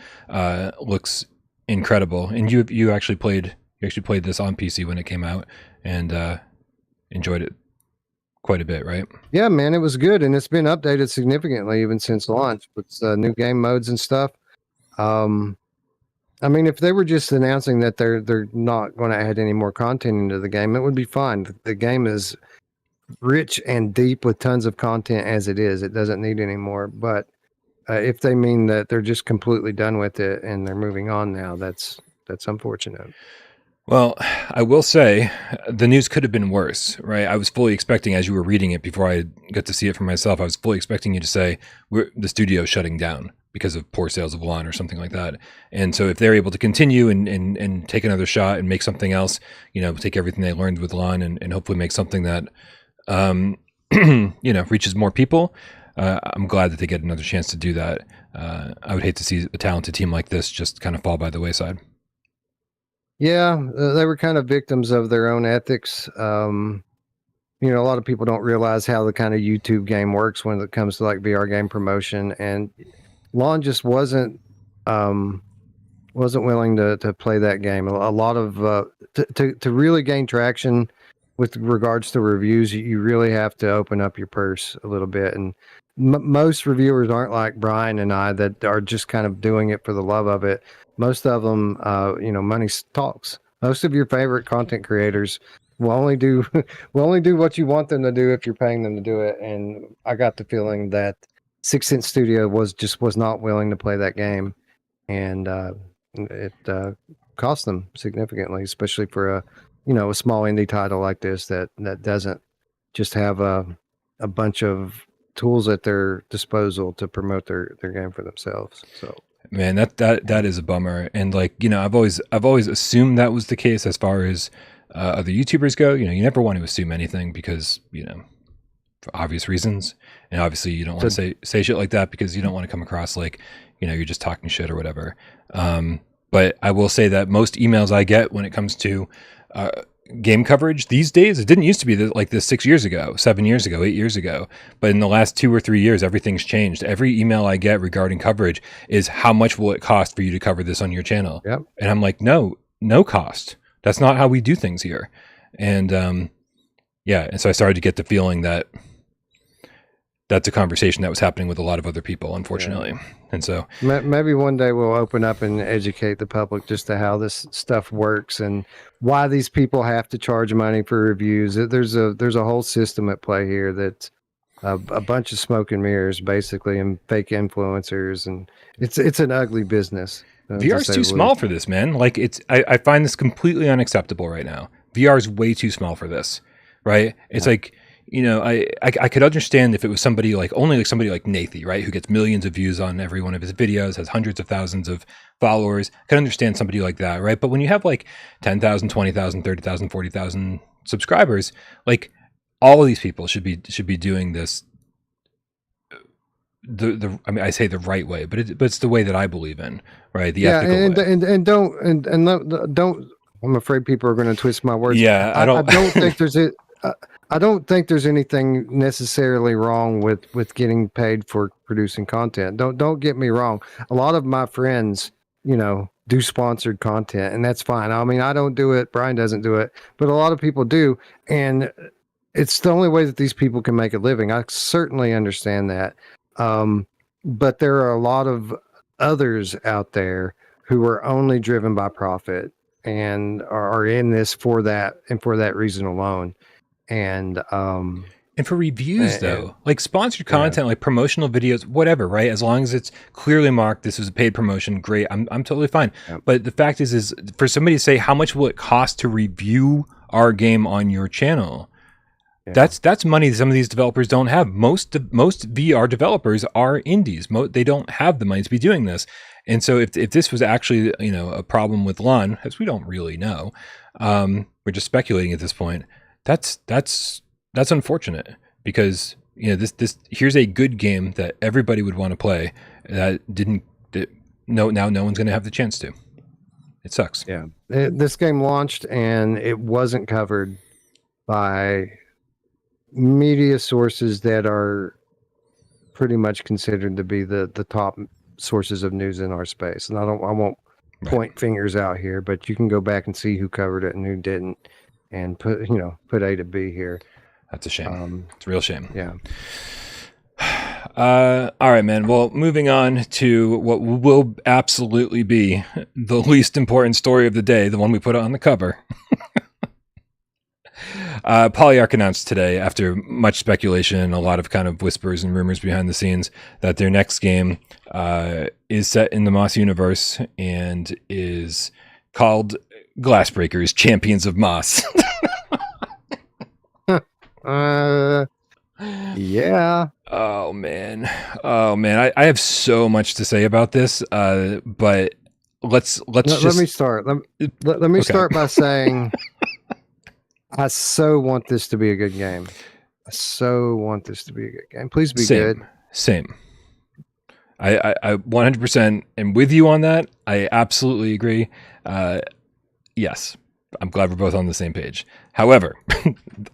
looks incredible. And you actually played this on PC when it came out, and enjoyed it quite a bit, right? Yeah, man, it was good, and it's been updated significantly even since launch with new game modes and stuff. I mean, if they were just announcing that they're not going to add any more content into the game, it would be fine. The game is rich and deep with tons of content as it is. It doesn't need any more. But if they mean that they're just completely done with it and they're moving on now, that's unfortunate. Well, I will say the news could have been worse, right? I was fully expecting, as you were reading it before I got to see it for myself, I was fully expecting you to say the studio's shutting down because of poor sales of Lonn or something like that. And so if they're able to continue and take another shot and make something else, take everything they learned with Lonn and hopefully make something that, reaches more people, I'm glad that they get another chance to do that. I would hate to see a talented team like this just kind of fall by the wayside. Yeah, they were kind of victims of their own ethics. A lot of people don't realize how the kind of YouTube game works when it comes to like VR game promotion, and Lonn just wasn't willing to play that game. A lot of to really gain traction with regards to reviews, you really have to open up your purse a little bit, and most reviewers aren't like Brian and I that are just kind of doing it for the love of it. Most of them, money talks. Most of your favorite content creators will only do what you want them to do if you're paying them to do it. And I got the feeling that 6th Sense Studio was not willing to play that game, and it cost them significantly, especially for a small indie title like this that doesn't just have a bunch of tools at their disposal to promote their game for themselves. So. Man, that is a bummer. And I've always assumed that was the case as far as other YouTubers go. You never want to assume anything because, for obvious reasons. And obviously you don't want to say shit like that because you don't want to come across like, you're just talking shit or whatever. But I will say that most emails I get when it comes to game coverage these days, it didn't used to be like this 6 years ago, 7 years ago, 8 years ago. But in the last 2 or 3 years, everything's changed. Every email I get regarding coverage is how much will it cost for you to cover this on your channel? Yep. And I'm like, no cost. That's not how we do things here. And and so I started to get the feeling that that's a conversation that was happening with a lot of other people, unfortunately. Yeah. And so maybe one day we'll open up and educate the public just to how this stuff works and why these people have to charge money for reviews. There's a whole system at play here that's a bunch of smoke and mirrors, basically, and fake influencers, and it's an ugly business. VR is too small for this, man. Like I find this completely unacceptable right now. VR is way too small for this, right? It's like, you know, I could understand if it was somebody like somebody like Nathy, right, who gets millions of views on every one of his videos, has hundreds of thousands of followers. I could understand somebody like that, right? But when you have like 10,000, 20,000, 30,000, 40,000 subscribers, like all of these people should be doing this. I mean, I say the right way, but it's the way that I believe in, right? The ethical way. And don't. I'm afraid people are going to twist my words. Yeah, I don't think there's a. I don't think there's anything necessarily wrong with getting paid for producing content. Don't get me wrong. A lot of my friends, you know, do sponsored content, and that's fine. I mean, I don't do it. Brian doesn't do it, but a lot of people do, and it's the only way that these people can make a living. I certainly understand that. But there are a lot of others out there who are only driven by profit and are in this for that and for that reason alone. And for reviews though, like sponsored content, like promotional videos, whatever, right? As long as it's clearly marked, this is a paid promotion, great. I'm totally fine. Yep. But the fact is for somebody to say, how much will it cost to review our game on your channel? Yeah. That's money some of these developers don't have. Most VR developers are indies. They don't have the money to be doing this. And so if this was actually, you know, a problem with Lonn, as we don't really know, we're just speculating at this point. That's unfortunate because, you know, this here's a good game that everybody would want to play that now no one's going to have the chance to. It sucks. Yeah, this game launched and it wasn't covered by media sources that are pretty much considered to be the top sources of news in our space. And I won't point fingers out here, but you can go back and see who covered it and who didn't, and put A to B here. That's a shame. It's a real shame. Yeah. All right, man. Well, moving on to what will absolutely be the least important story of the day, the one we put on the cover. Polyarc announced today, after much speculation and a lot of kind of whispers and rumors behind the scenes, that their next game is set in the Moss universe and is called Glassbreakers, Champions of Moss. Yeah. Oh man. I have so much to say about this, but let's let me start. Let me start by saying I so want this to be a good game. I so want this to be a good game. Please be good. Same. I 100% am with you on that. I absolutely agree. Yes, I'm glad we're both on the same page. However,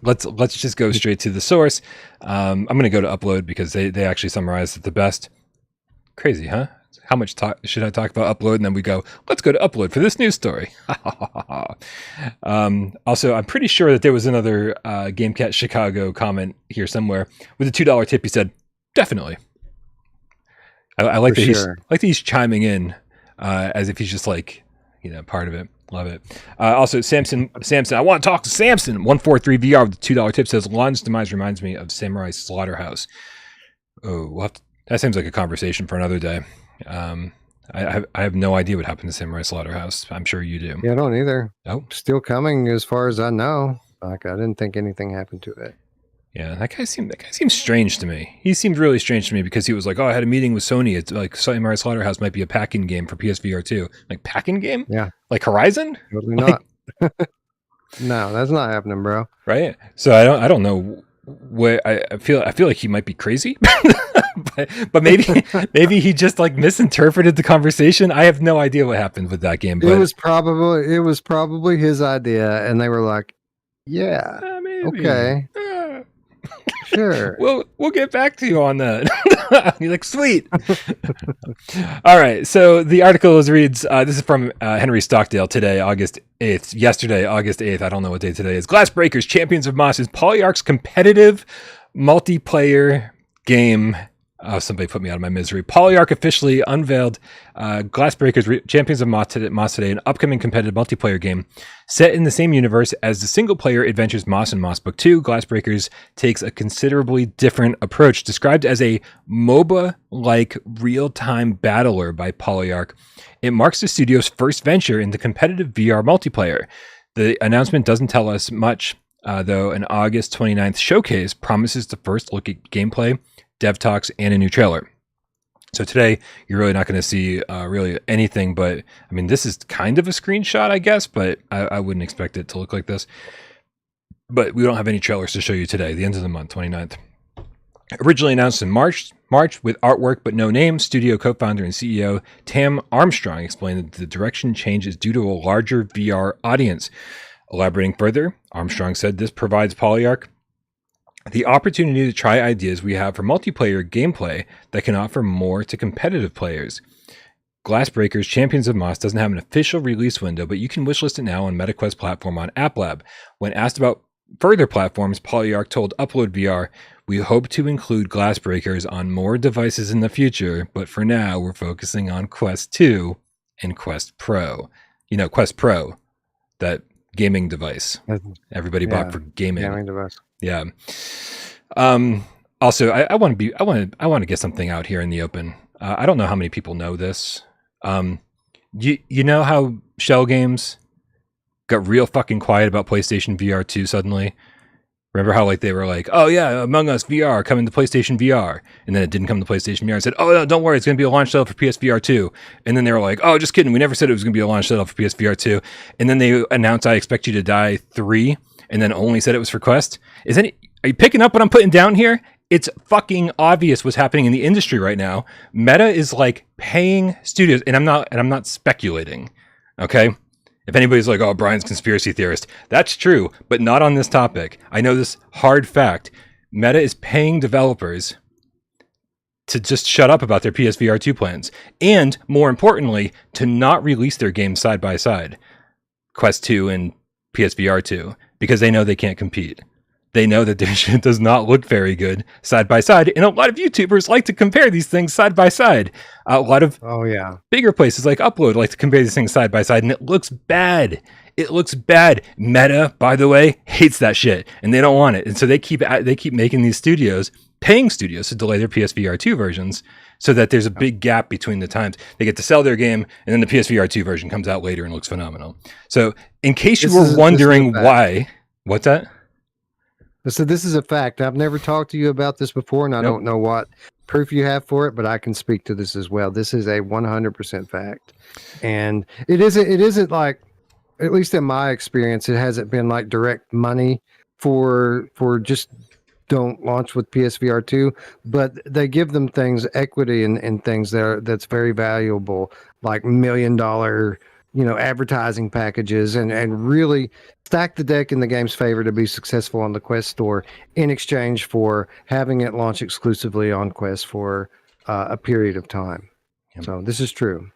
let's just go straight to the source. I'm going to go to Upload because they actually summarized it the best. Crazy, huh? How much should I talk about Upload? And then we go, let's go to Upload for this news story. Also, I'm pretty sure that there was another GameCat Chicago comment here somewhere. With a $2 tip, he said, definitely. I like that he's chiming in as if he's just like, you know, part of it. Love it. Also, Samson, I want to talk to Samson. 143VR with the $2 tip says, Lonn's demise reminds me of Samurai Slaughterhouse. Oh, that seems like a conversation for another day. I have no idea what happened to Samurai Slaughterhouse. I'm sure you do. Yeah, I don't either. Oh, still coming as far as I know. Like, I didn't think anything happened to it. Yeah, that guy seems strange to me. He seemed really strange to me because he was like, "Oh, I had a meeting with Sony. It's like Samurai Slaughterhouse might be a pack-in game for PSVR2." Like pack-in game? Yeah. Like Horizon? Totally not. No, that's not happening, bro. Right? So I don't know where I feel like he might be crazy. but maybe he just like misinterpreted the conversation. I have no idea what happened with that game. But it was probably his idea, and they were like, "Yeah, okay." Sure. We'll get back to you on that. You're like, sweet. All right. So the article reads, this is from Henry Stockdale today, August 8th. Yesterday, August 8th. I don't know what day today is. Glassbreakers, Champions of Moss is Polyarc's competitive multiplayer game. Oh, somebody put me out of my misery. Polyarc officially unveiled Glassbreakers Champions of Moss today, an upcoming competitive multiplayer game set in the same universe as the single-player adventures Moss and Moss Book 2. Glassbreakers takes a considerably different approach, described as a MOBA-like real-time battler by Polyarc. It marks the studio's first venture into competitive VR multiplayer. The announcement doesn't tell us much though an August 29th showcase promises the first look at gameplay, dev talks, and a new trailer. So today, you're really not going to see really anything, but I mean, this is kind of a screenshot, I guess, but I wouldn't expect it to look like this. But we don't have any trailers to show you today, the end of the month, 29th. Originally announced in March with artwork but no name, studio co-founder and CEO Tam Armstrong explained that the direction change is due to a larger VR audience. Elaborating further, Armstrong said this provides Polyarc the opportunity to try ideas we have for multiplayer gameplay that can offer more to competitive players. Glassbreakers Champions of Moss doesn't have an official release window, but you can wishlist it now on MetaQuest platform on App Lab. When asked about further platforms, Polyarc told Upload VR, "We hope to include Glassbreakers on more devices in the future, but for now we're focusing on Quest 2 and Quest Pro." You know, Quest Pro, that gaming device everybody bought for gaming device. Yeah. Also, I want to get something out here in the open. I don't know how many people know this. You know how Shell Games got real fucking quiet about PlayStation VR2 suddenly? Remember how like they were like, "Oh yeah, Among Us VR coming to PlayStation VR," and then it didn't come to PlayStation VR. I said, "Oh no, don't worry, it's going to be a launch title for PSVR2." And then they were like, "Oh, just kidding, we never said it was going to be a launch title for PSVR2." And then they announced "I Expect You to Die 3," and then only said it was for Quest. Are you picking up what I'm putting down here? It's fucking obvious what's happening in the industry right now. Meta is like paying studios, and I'm not speculating. Okay. If anybody's like, "Oh, Brian's conspiracy theorist," that's true, but not on this topic. I know this hard fact. Meta is paying developers to just shut up about their PSVR2 plans. And more importantly, to not release their games side by side, Quest 2 and PSVR2, because they know they can't compete. They know that their shit does not look very good side by side. And a lot of YouTubers like to compare these things side by side. A lot of bigger places like Upload like to compare these things side by side, and it looks bad. It looks bad. Meta, by the way, hates that shit, and they don't want it. And so they keep making these studios, paying studios to delay their PSVR2 versions so that there's a big gap between the times. They get to sell their game, and then the PSVR2 version comes out later and looks phenomenal. So in case you were wondering why... What's that? So this is a fact. I've never talked to you about this before, and I don't know what proof you have for it, but I can speak to this as well. This is a 100% fact. And it isn't like, at least in my experience, it hasn't been like direct money for just don't launch with PSVR 2, but they give them things, equity and things that's very valuable, like $1 million, advertising packages, and really stack the deck in the game's favor to be successful on the Quest store in exchange for having it launch exclusively on Quest for a period of time. Yep. So this is true.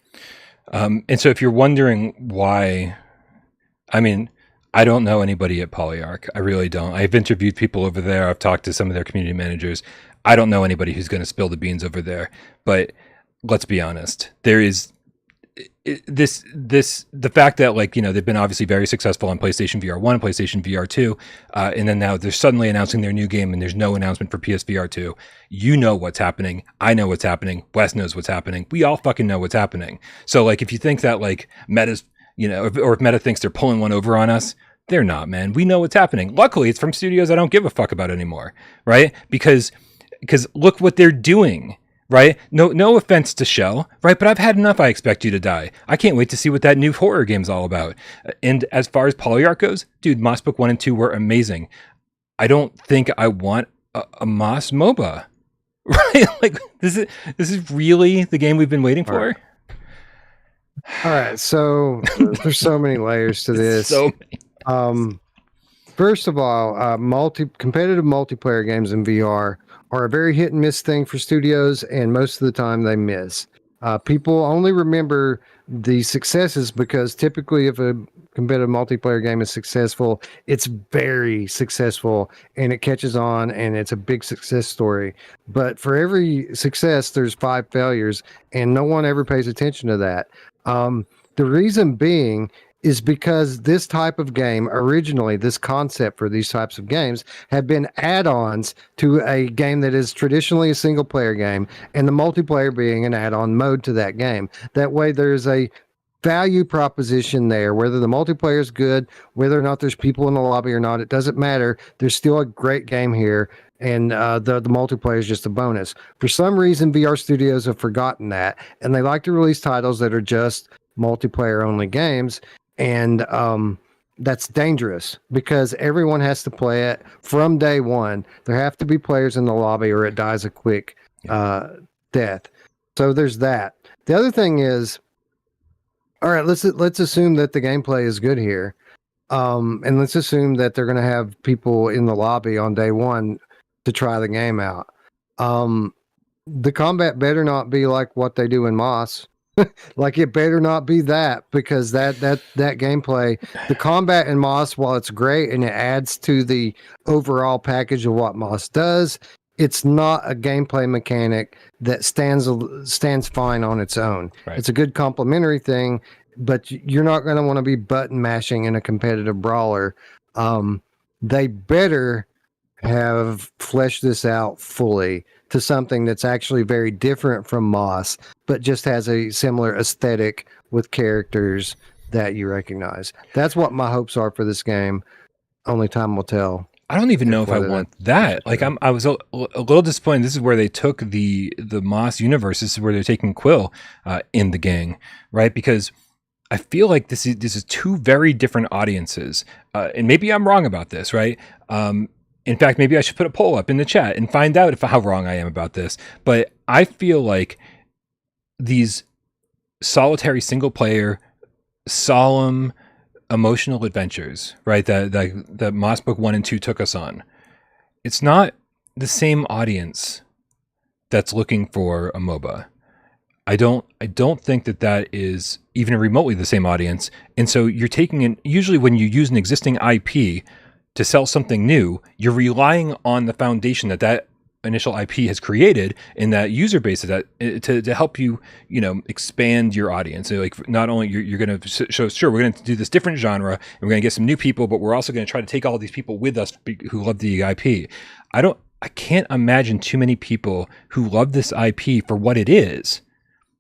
And so if you're wondering why, I mean, I don't know anybody at Polyarc. I really don't. I've interviewed people over there. I've talked to some of their community managers. I don't know anybody who's going to spill the beans over there. But let's be honest. There is the fact that they've been obviously very successful on PlayStation VR 1 and PlayStation VR 2, and then now they're suddenly announcing their new game and there's no announcement for PSVR 2. You know what's happening. I know what's happening. Wes knows what's happening. We all fucking know what's happening. So if you think that Meta's, or if Meta thinks they're pulling one over on us, they're not, man. We know what's happening. Luckily, it's from studios I don't give a fuck about anymore, right? Because look what they're doing. Right? No offense to Shell, right? But I've had enough. I Expect You to Die. I can't wait to see what that new horror game's all about. And as far as Polyarc goes, dude, Moss Book 1 and 2 were amazing. I don't think I want a Moss MOBA. Right? This is really the game we've been waiting for. All right. So there's so many layers to this. So many. First of all, competitive multiplayer games in VR are a very hit and miss thing for studios, and most of the time they miss. People only remember the successes because typically if a competitive multiplayer game is successful, it's very successful and it catches on and it's a big success story. But for every success, there's 5 failures, and no one ever pays attention to that. The reason being is because this type of game, originally, this concept for these types of games have been add-ons to a game that is traditionally a single-player game, and the multiplayer being an add-on mode to that game. That way there's a value proposition there. Whether the multiplayer is good, whether or not there's people in the lobby or not, it doesn't matter. There's still a great game here, and the multiplayer is just a bonus. For some reason, VR studios have forgotten that, and they like to release titles that are just multiplayer only games, and that's dangerous because everyone has to play it from day one. There have to be players in the lobby, or it dies a quick death. So there's that. The other thing is, all right, let's assume that the gameplay is good here, and let's assume that they're going to have people in the lobby on day one to try the game out. The combat better not be like what they do in Moss. Like, it better not be that, because that gameplay, the combat in Moss, while it's great and it adds to the overall package of what Moss does, it's not a gameplay mechanic that stands fine on its own. Right. It's a good complementary thing, but you're not going to want to be button mashing in a competitive brawler. They better have fleshed this out fully to something that's actually very different from Moss, but just has a similar aesthetic with characters that you recognize. That's what my hopes are for this game. Only time will tell. I don't even know if I want that. Like, I was a little disappointed. This is where they took the Moss universe. This is where they're taking Quill in the gang, right? Because I feel like this is two very different audiences, and maybe I'm wrong about this, right? In fact, maybe I should put a poll up in the chat and find out how wrong I am about this. But I feel like these solitary single player, solemn, emotional adventures, right, that Moss Book 1 and 2 took us on, it's not the same audience that's looking for a MOBA. I don't think that is even remotely the same audience. And so you're taking in, usually when you use an existing IP to sell something new, you're relying on the foundation that initial IP has created in that user base to help you, expand your audience. So, like, not only you're going to show, sure, we're going to do this different genre and we're going to get some new people, but we're also going to try to take all these people with us who love the IP. I can't imagine too many people who love this IP for what it is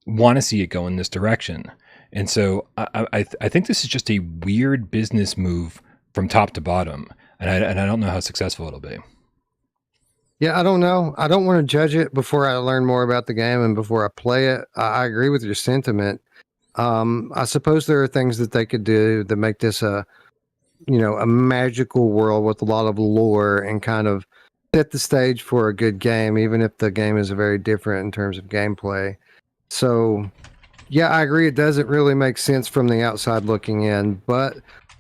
want to see it go in this direction. And so I think this is just a weird business move from top to bottom. And I don't know how successful it'll be. Yeah, I don't know. I don't want to judge it before I learn more about the game and before I play it. I agree with your sentiment. I suppose there are things that they could do that make this a magical world with a lot of lore and kind of set the stage for a good game, even if the game is very different in terms of gameplay. So, yeah, I agree. It doesn't really make sense from the outside looking in, but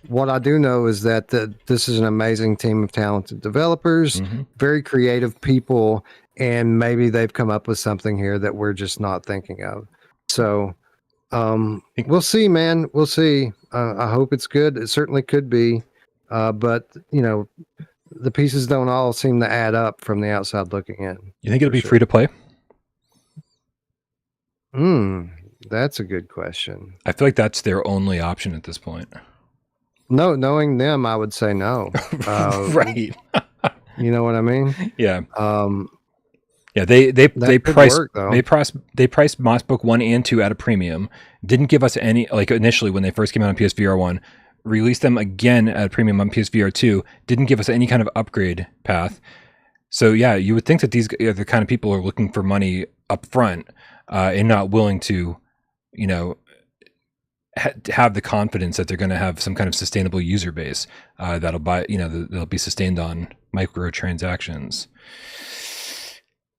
what I do know is that this is an amazing team of talented developers, very creative people, and maybe they've come up with something here that we're just not thinking of. So we'll see, man. We'll see. I hope it's good. It certainly could be. But, the pieces don't all seem to add up from the outside looking in. You think it'll be free to play? That's a good question. I feel like that's their only option at this point. No, knowing them, I would say no. Right. You know what I mean? Yeah. Yeah. They priced Moss Book 1 and 2 at a premium. Didn't give us any, like, initially when they first came out on PSVR 1. Released them again at a premium on PSVR 2. Didn't give us any kind of upgrade path. So yeah, you would think that these are the kind of people who are looking for money up front and not willing to, have the confidence that they're going to have some kind of sustainable user base that'll buy, that'll be sustained on microtransactions.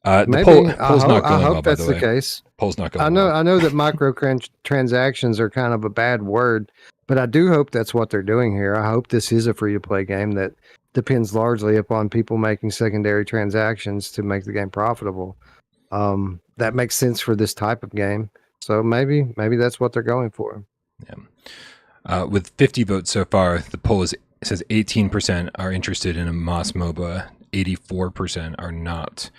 Maybe. Poll's not going I hope well, that's by the the way. case. Poll's not going well. I know that microtransactions are kind of a bad word, but I do hope that's what they're doing here. I hope this is a free-to-play game that depends largely upon people making secondary transactions to make the game profitable. That makes sense for this type of game. So maybe that's what they're going for. Yeah. With 50 votes so far, the poll says 18% are interested in a Moss MOBA, 84% are not.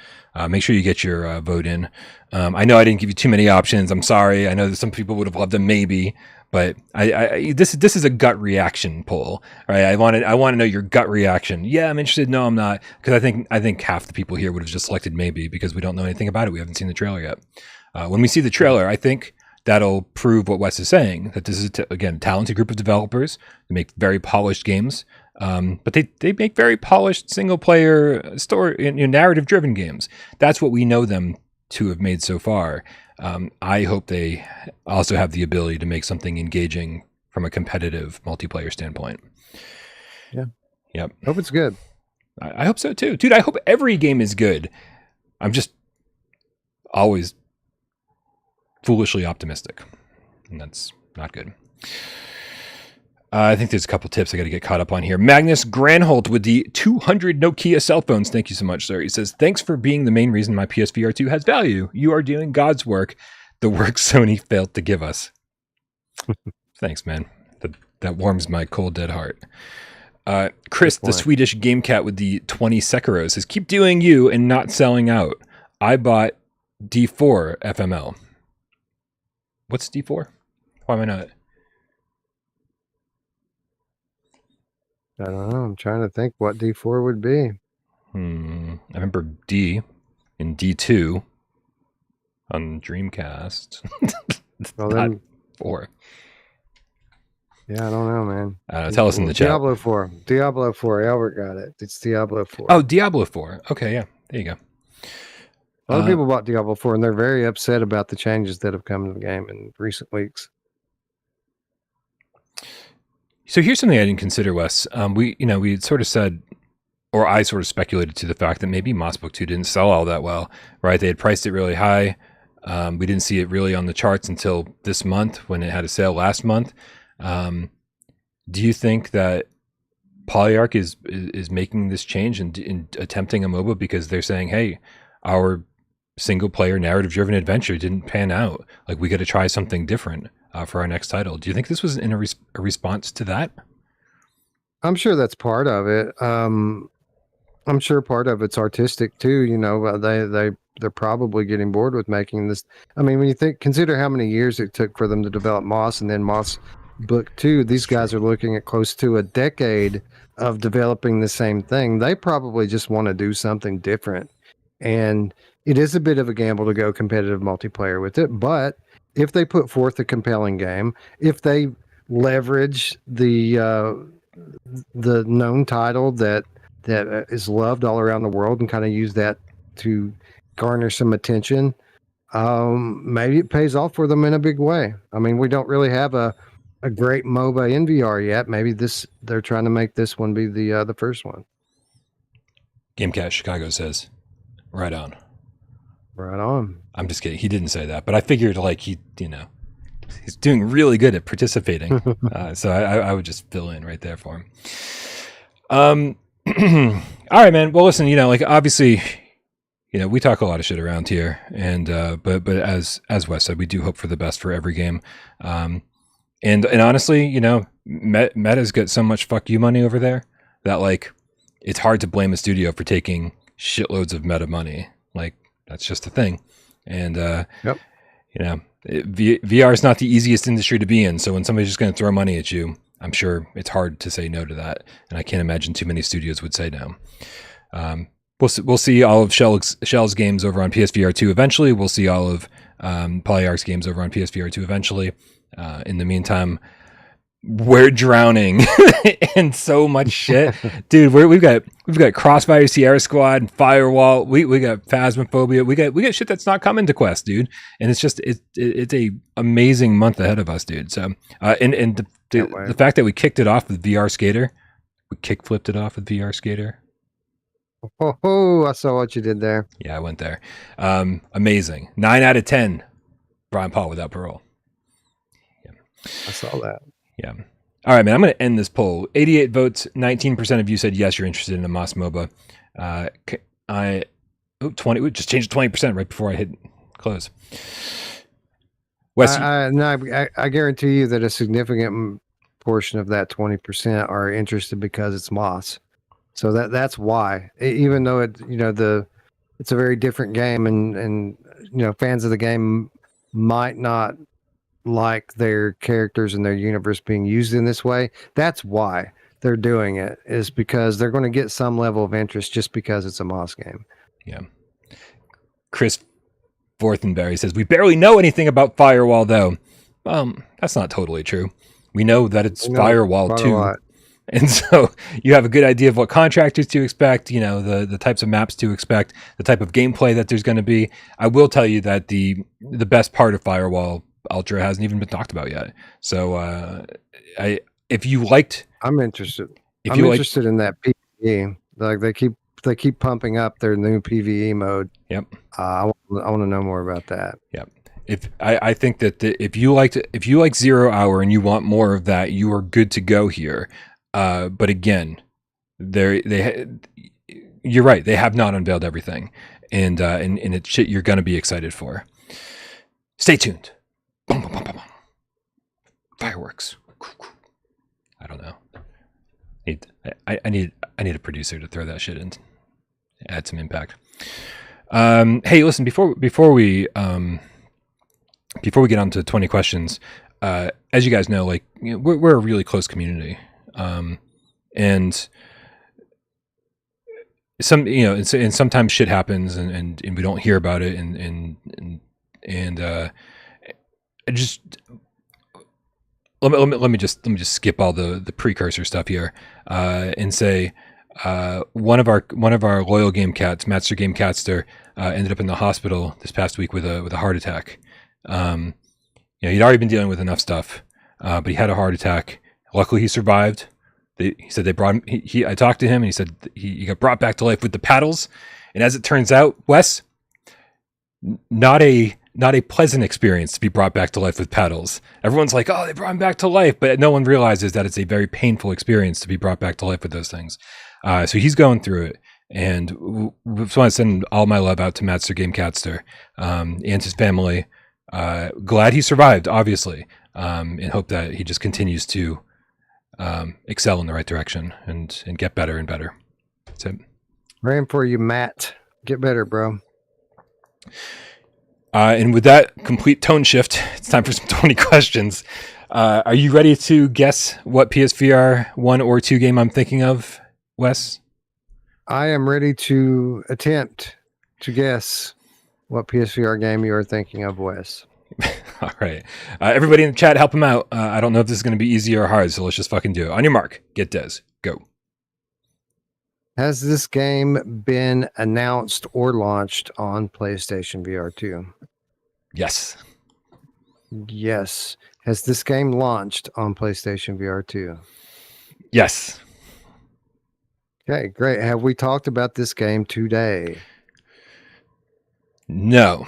Make sure you get your vote in. I know I didn't give you too many options. I'm sorry. I know that some people would have loved them maybe, but this is a gut reaction poll. Right? I want to know your gut reaction. Yeah, I'm interested. No, I'm not, because I think half the people here would have just selected maybe because we don't know anything about it. We haven't seen the trailer yet. When we see the trailer, I think that'll prove what Wes is saying, that this is, again, a talented group of developers. They make very polished games, but they make very polished single-player story, narrative-driven games. That's what we know them to have made so far. I hope they also have the ability to make something engaging from a competitive multiplayer standpoint. Yeah. Yep. Hope it's good. I hope so too. Dude, I hope every game is good. I'm just always foolishly optimistic, and that's not good. I think there's a couple tips I got to get caught up on here. Magnus Granholt with the 200 Nokia cell phones. Thank you so much, sir. He says, thanks for being the main reason my PSVR2 has value. You are doing God's work, the work Sony failed to give us. Thanks, man. That warms my cold, dead heart. Chris, the Swedish game cat with the 20 Sekiro, says, keep doing you and not selling out. I bought D4 FML. What's D4? Why am I not? I don't know. I'm trying to think what D4 would be. I remember D in D2 on Dreamcast. Well, then, 4. Yeah, I don't know, man. Tell us in the chat. Diablo 4. Diablo 4. Albert got it. It's Diablo 4. Oh, Diablo 4. Okay, yeah. There you go. A lot of people bought Diablo 4, and they're very upset about the changes that have come to the game in recent weeks. So here's something I didn't consider, Wes. We sort of said, or I sort of speculated to the fact that maybe Moss Book 2 didn't sell all that well, right? They had priced it really high. We didn't see it really on the charts until this month when it had a sale last month. Do you think that Polyarch is making this change and attempting a MOBA because they're saying, hey, our single-player narrative-driven adventure didn't pan out. Like, we got to try something different for our next title. Do you think this was in a response to that? I'm sure that's part of it. I'm sure part of it's artistic too. They're probably getting bored with making this. I mean, when you consider how many years it took for them to develop Moss and then Moss Book 2, these guys are looking at close to a decade of developing the same thing. They probably just want to do something different. And it is a bit of a gamble to go competitive multiplayer with it, but if they put forth a compelling game, if they leverage the known title that is loved all around the world and kind of use that to garner some attention, maybe it pays off for them in a big way. I mean, we don't really have a great MOBA in VR yet. Maybe they're trying to make this one be the first one. GameCast Chicago says, right on. Right on. I'm just kidding. He didn't say that, but I figured he's doing really good at participating. So I would just fill in right there for him. All right, man. Well, listen, obviously, we talk a lot of shit around here, and but as Wes said, we do hope for the best for every game. And honestly, Meta's got so much fuck you money over there that it's hard to blame a studio for taking shitloads of meta money. That's just a thing. And, yep. VR is not the easiest industry to be in. So when somebody's just going to throw money at you, I'm sure it's hard to say no to that. And I can't imagine too many studios would say no. We'll see all of Shell's games over on PSVR2 eventually. We'll see all of Polyarch's games over on PSVR2 eventually. In the meantime, we're drowning in so much shit, dude. We've got Crossfire, Sierra Squad, Firewall. We got Phasmaphobia. We got shit that's not coming to Quest, dude. And it's a amazing month ahead of us, dude. So and the fact that we kicked it off with VR Skater, we kick-flipped it off with VR Skater. Oh, I saw what you did there. Yeah, I went there. Amazing. 9 out of 10. Brian Paul without parole. Yeah, I saw that. Yeah. All right, man. I'm going to end this poll. 88 votes. 19% of you said yes, you're interested in a Moss MOBA. 20. We just changed to 20% right before I hit close. Wes, I guarantee you that a significant portion of that 20% are interested because it's Moss. So that's why. Even though it's a very different game, and fans of the game might not like their characters and their universe being used in this way. That's why they're doing it, is because they're going to get some level of interest just because it's a Moss game. Yeah. Chris Forthenberry says, we barely know anything about Firewall, though. That's not totally true. We know that it's Firewall 2. And so you have a good idea of what contractors to expect, the types of maps to expect, the type of gameplay that there's going to be. I will tell you that the best part of Firewall Ultra hasn't even been talked about yet. So if you liked... I'm interested. I'm interested in that PvE. Like they keep pumping up their new PvE mode. Yep. I want to know more about that. Yep. I think that if you like 0 Hour and you want more of that, you are good to go here. But again, you're right. They have not unveiled everything, and it's shit you're gonna be excited for. Stay tuned. Boom, boom, boom, boom, boom. Fireworks. I don't know. I need a producer to throw that shit in, add some impact. Hey, listen, before we get on to 20 questions, as you guys know, like, we're a really close community. And sometimes shit happens and we don't hear about it. Just let me just skip all the precursor stuff here, and say, one of our loyal game cats, Mattster, ended up in the hospital this past week with a heart attack. He'd already been dealing with enough stuff, but he had a heart attack. Luckily, he survived. He said they brought him. I talked to him, and he said he got brought back to life with the paddles. And as it turns out, Wes, not a pleasant experience to be brought back to life with paddles. Everyone's like, "Oh, they brought him back to life," but no one realizes that it's a very painful experience to be brought back to life with those things. So he's going through it, and just want to send all my love out to Mattster GameCatster and his family. Glad he survived, obviously, and hope that he just continues to excel in the right direction and get better and better. That's it. Praying for you, Matt. Get better, bro. And with that complete tone shift, it's time for some 20 questions. Are you ready to guess what PSVR 1 or 2 game I'm thinking of, Wes? I am ready to attempt to guess what PSVR game you are thinking of, Wes. All right. Everybody in the chat, help him out. I don't know if this is going to be easy or hard, so let's just fucking do it. On your mark, get Des. Go. Has this game been announced or launched on PlayStation VR 2? Yes. Yes. Has this game launched on PlayStation VR 2? Yes. Okay, great. Have we talked about this game today? No.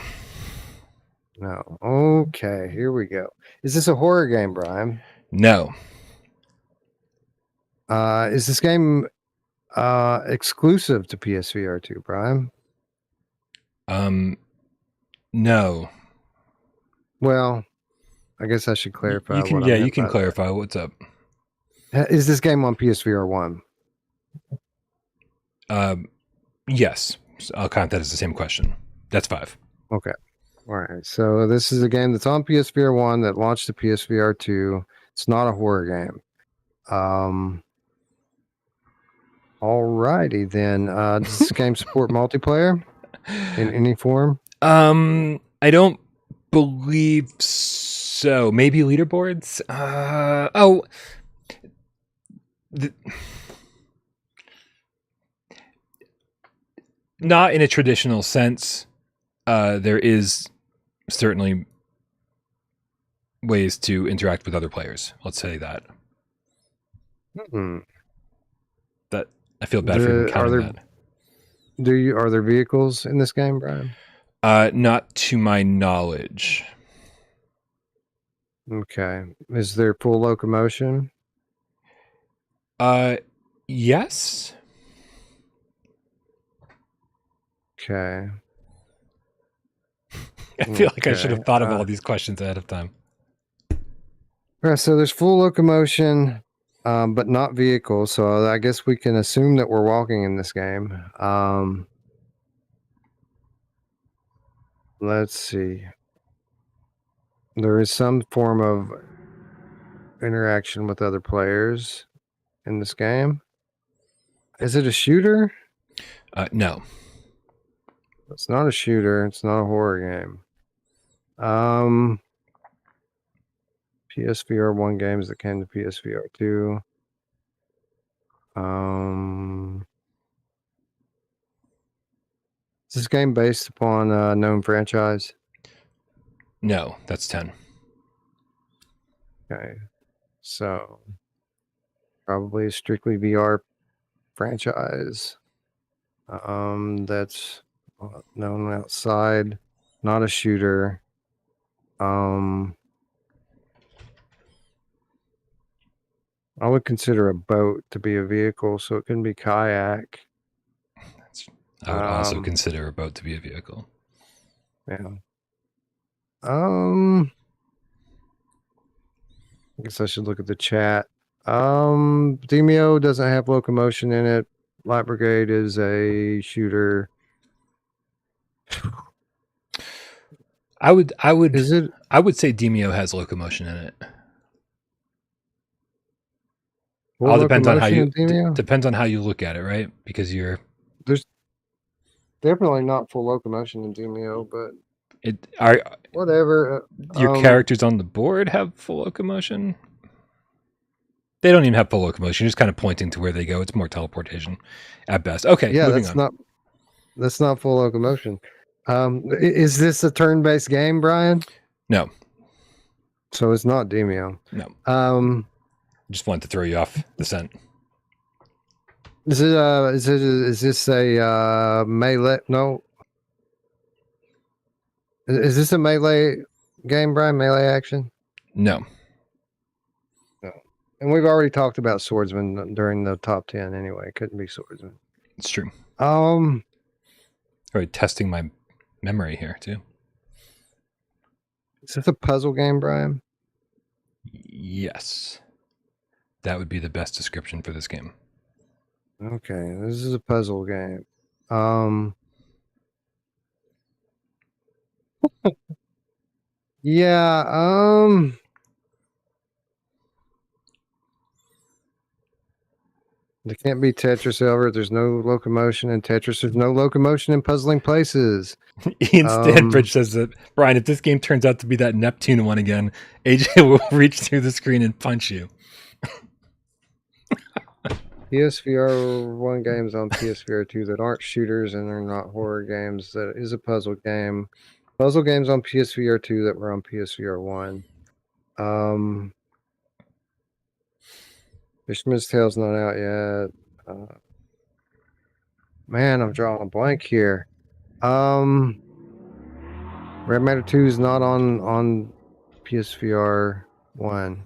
No. Okay, here we go. Is this a horror game, Brian? No. Is this game exclusive to PSVR 2, Brian? No. Well, I guess I should clarify. You can clarify. What's up? Is this game on PSVR 1? Yes. I'll count that as the same question. That's 5. Okay. All right. So this is a game that's on PSVR 1 that launched to PSVR 2. It's not a horror game. All righty then. Does this game support multiplayer in any form? I don't believe so. Maybe leaderboards. Not in a traditional sense. There is certainly ways to interact with other players. Let's say that. That I feel bad for counting that. Are there vehicles in this game, Brian? Not to my knowledge. Okay. Is there full locomotion? Yes. Okay. I feel like I should have thought of all these questions ahead of time. All right, so there's full locomotion, but not vehicles. So I guess we can assume that we're walking in this game. Let's see. There is some form of interaction with other players in this game. Is it a shooter? No. It's not a shooter. It's not a horror game. PSVR1 games that came to PSVR2. Is this game based upon a known franchise? No, that's 10. Okay. So probably a strictly VR franchise. That's known outside, not a shooter. I would consider a boat to be a vehicle, so it can be kayak. I would also consider a boat to be a vehicle. Yeah. I guess I should look at the chat. Demio doesn't have locomotion in it. Light Brigade is a shooter. I would Is it? I would say Demio has locomotion in it. All depends on how you depends on how you look at it, right? Because there's definitely not full locomotion in Demio, but whatever. Your characters on the board have full locomotion. They don't even have full locomotion. You're just kind of pointing to where they go. It's more teleportation at best. Okay, yeah, that's not full locomotion. Is this a turn-based game, Brian? No. So it's not Demio. No. Just wanted to throw you off the scent. Is this a melee? No. Is this a melee game, Brian? Melee action? No. No. And we've already talked about swordsman during the top 10 anyway. It couldn't be swordsman. It's true. Already testing my memory here too. Is this a puzzle game, Brian? Yes. That would be the best description for this game. Okay, this is a puzzle game. Yeah, there can't be Tetris ever. There's no locomotion in Tetris. There's no locomotion in puzzling places. Ian Stanbridge says that, Brian, if this game turns out to be that Neptune one again, AJ will reach through the screen and punch you. PSVR1 games on PSVR2 that aren't shooters and are not horror games. That is a puzzle game. Puzzle games on PSVR2 that were on PSVR1. Fisherman's Tale's not out yet. Man, I'm drawing a blank here. Red Matter 2 is not on PSVR 1.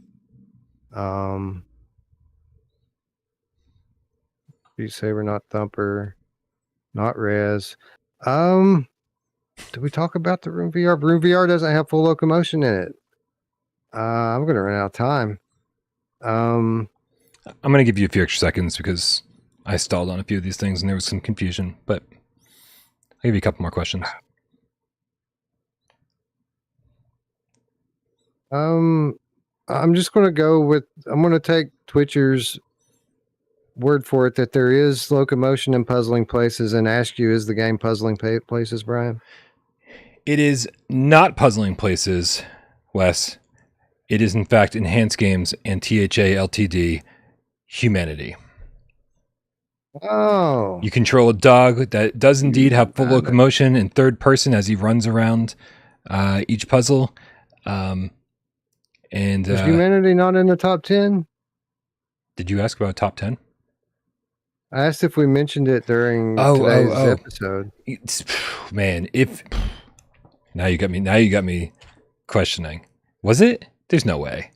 Beat Saber, not Thumper, not Rez. Did we talk about the Room VR? Room VR doesn't have full locomotion in it. I'm gonna run out of time. I'm gonna give you a few extra seconds because I stalled on a few of these things and there was some confusion, but I'll give you a couple more questions. I'm just going to go with, I'm going to take Twitcher's word for it that there is locomotion in puzzling places and ask you, is the game puzzling places, Brian? It is not puzzling places, Wes. It is in fact Enhanced Games and THA Ltd. Humanity. Oh. You control a dog that does indeed have full locomotion in third person as he runs around each puzzle. And is Humanity not in the top 10? Did you ask about top 10? I asked if we mentioned it during today's episode. Man, now you got me questioning. Was it? There's no way.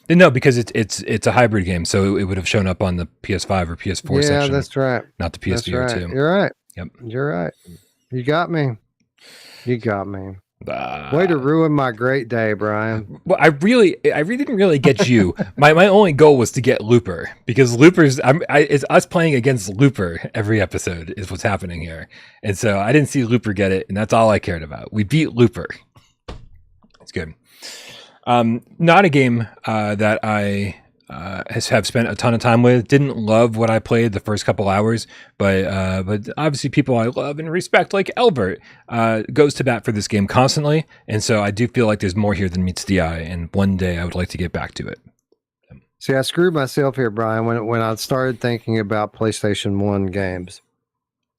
No, because it's a hybrid game, so it would have shown up on the PS5 or PS4 section. Yeah, that's right. Not the PSVR2. Right. You're right. Yep. You're right. You got me. Way to ruin my great day, Brian. Well, I really didn't really get you. my only goal was to get Looper, because Looper's it's us playing against Looper every episode is what's happening here, and so I didn't see Looper get it, and that's all I cared about. We beat Looper. It's good. Not a game that I have spent a ton of time with. Didn't love what I played the first couple hours, but obviously people I love and respect, like Elbert, goes to bat for this game constantly, and so I do feel like there's more here than meets the eye, and one day I would like to get back to it. See, I screwed myself here, Brian, when I started thinking about PlayStation 1 games.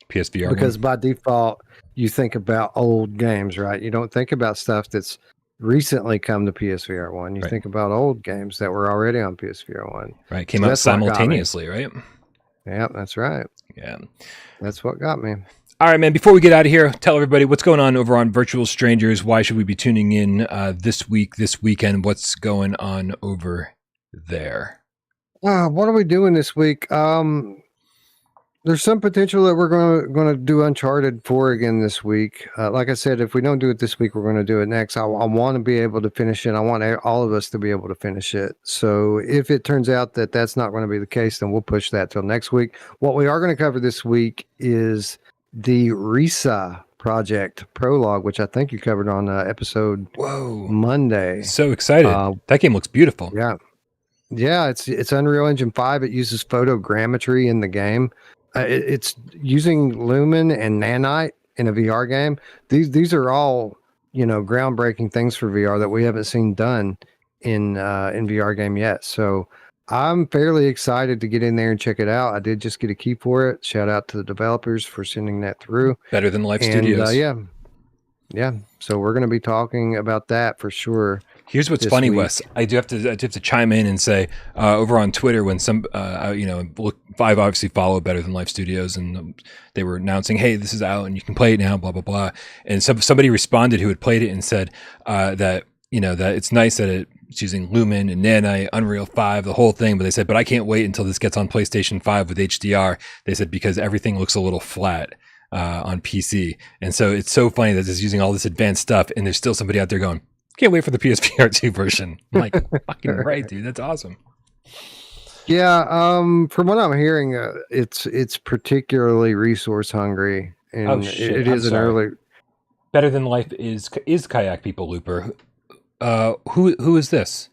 PSVR because 1. by default you think about old games, right? You don't think about stuff that's recently come to PSVR 1. You Right. think about old games that were already on PSVR 1. Right, came So out that's what got me. simultaneously, right? Yeah, that's right. Yeah. That's what got me. All right, man, before we get out of here, tell everybody what's going on over on Virtual Strangers. Why should we be tuning in this week, this weekend? What's going on over there? What are we doing this week? There's some potential that we're going to do Uncharted 4 again this week. Like I said, if we don't do it this week, we're going to do it next. I want to be able to finish it. I want all of us to be able to finish it. So if it turns out that that's not going to be the case, then we'll push that till next week. What we are going to cover this week is the Risa project prologue, which I think you covered on episode Monday. So excited. That game looks beautiful. Yeah, it's Unreal Engine 5. It uses photogrammetry in the game. It's using Lumen and Nanite in a VR game. These are all, groundbreaking things for VR that we haven't seen done in VR game yet. So I'm fairly excited to get in there and check it out. I did just get a key for it. Shout out to the developers for sending that through. Better than Life Studios. Yeah. So we're going to be talking about that for sure. Here's what's funny, Wes. I do have to chime in and say over on Twitter when some I've obviously followed Better Than Life Studios, and they were announcing, "Hey, this is out and you can play it now." Blah blah blah. And somebody responded who had played it and said that it's nice that it's using Lumen and Nanite, Unreal 5, the whole thing. But they said, "But I can't wait until this gets on PlayStation 5 with HDR." They said because everything looks a little flat on PC, and so it's so funny that it's using all this advanced stuff, and there's still somebody out there going, "Can't wait for the PSVR2 version." I'm like, fucking right, dude. That's awesome. Yeah, from what I'm hearing, it's particularly resource hungry, and it is an early. Better Than Life is Kayak People Looper. Who is this?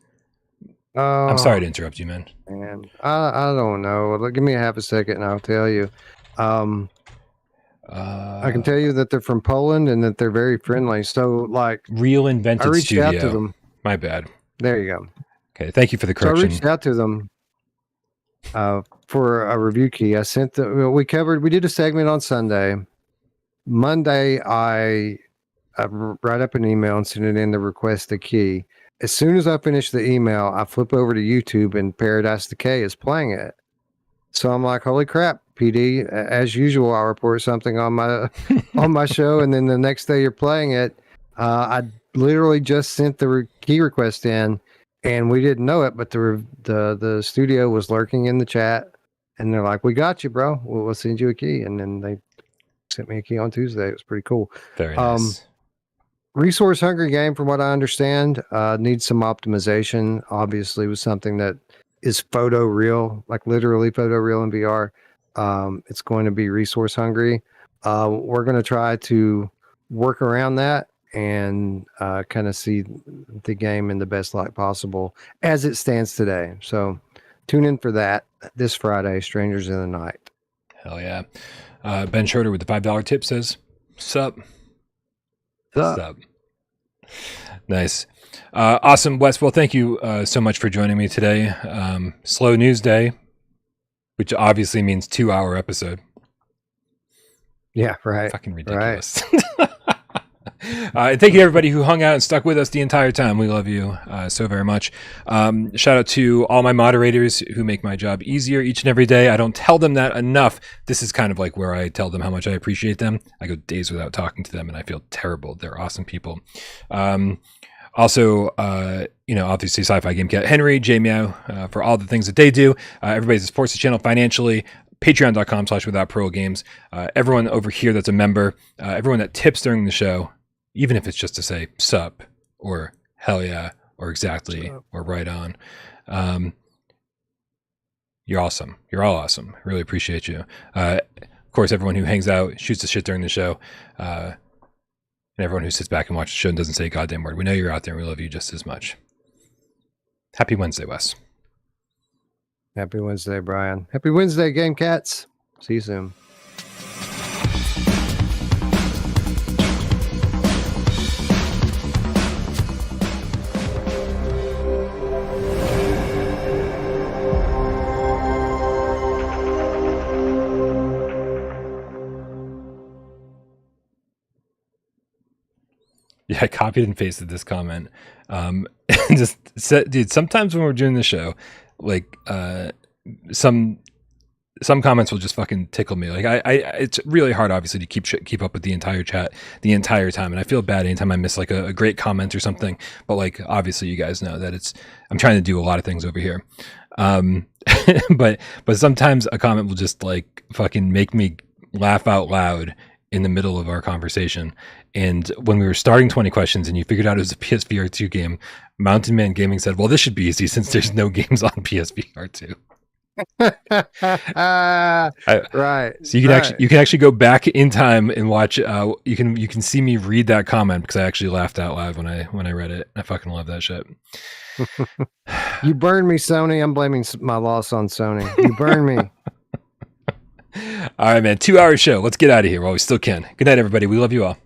I'm sorry to interrupt you, man. I don't know. Give me a half a second, and I'll tell you. I can tell you that they're from Poland and that they're very friendly. So, Real Invented I reached Studio. out to them. My bad. There you go. Okay, thank you for the correction. So I reached out to them for a review key. I sent we did a segment on Sunday. Monday, I write up an email and send it in to request a key. As soon as I finish the email, I flip over to YouTube and Paradise Decay is playing it. So I'm like, holy crap, PD! As usual, I'll report something on my show, and then the next day you're playing it. I literally just sent the key request in, and we didn't know it, but the studio was lurking in the chat, and they're like, "We got you, bro. We'll send you a key." And then they sent me a key on Tuesday. It was pretty cool. Very nice. Resource hungry game, from what I understand, needs some optimization. Obviously, was something that is photo real, like literally photo real in VR. It's going to be resource hungry. We're going to try to work around that and kind of see the game in the best light possible as it stands today. So tune in for that this Friday, Strangers in the Night. Hell yeah. Ben Schroeder with the $5 tip says, Sup. Nice. Awesome, Wes. Well, thank you so much for joining me today. Slow news day, which obviously means 2-hour episode. Yeah, right. Fucking ridiculous. Right. And thank you to everybody who hung out and stuck with us the entire time. We love you so very much. Shout out to all my moderators who make my job easier each and every day. I don't tell them that enough. This is kind of like where I tell them how much I appreciate them. I go days without talking to them and I feel terrible. They're awesome people. Also, obviously Sci-Fi Game Cat Henry, J Meow, for all the things that they do. Everybody that supports the channel financially. Patreon.com/withoutparole everyone over here that's a member, everyone that tips during the show, even if it's just to say sup or hell yeah or exactly or right on. You're awesome. You're all awesome. Really appreciate you. Of course, everyone who hangs out, shoots the shit during the show, and everyone who sits back and watches the show and doesn't say a goddamn word. We know you're out there and we love you just as much. Happy Wednesday, Wes. Happy Wednesday, Brian. Happy Wednesday, Game Cats. See you soon. Yeah, I copied and pasted this comment. Just said, dude, sometimes when we're doing the show, like some comments will just fucking tickle me. Like I it's really hard, obviously, to keep up with the entire chat the entire time, and I feel bad anytime I miss like a great comment or something. But like, obviously, you guys know that I'm trying to do a lot of things over here. But sometimes a comment will just like fucking make me laugh out loud in the middle of our conversation. And when we were starting 20 questions and you figured out it was a PSVR2 game, Mountain Man Gaming said, well, this should be easy since there's no games on PSVR2. Right. So you can actually go back in time and watch. You can see me read that comment because I actually laughed out loud when I read it. I fucking love that shit. You burned me, Sony. I'm blaming my loss on Sony. You burned me. All right, man. 2-hour show. Let's get out of here while we still can. Good night, everybody. We love you all.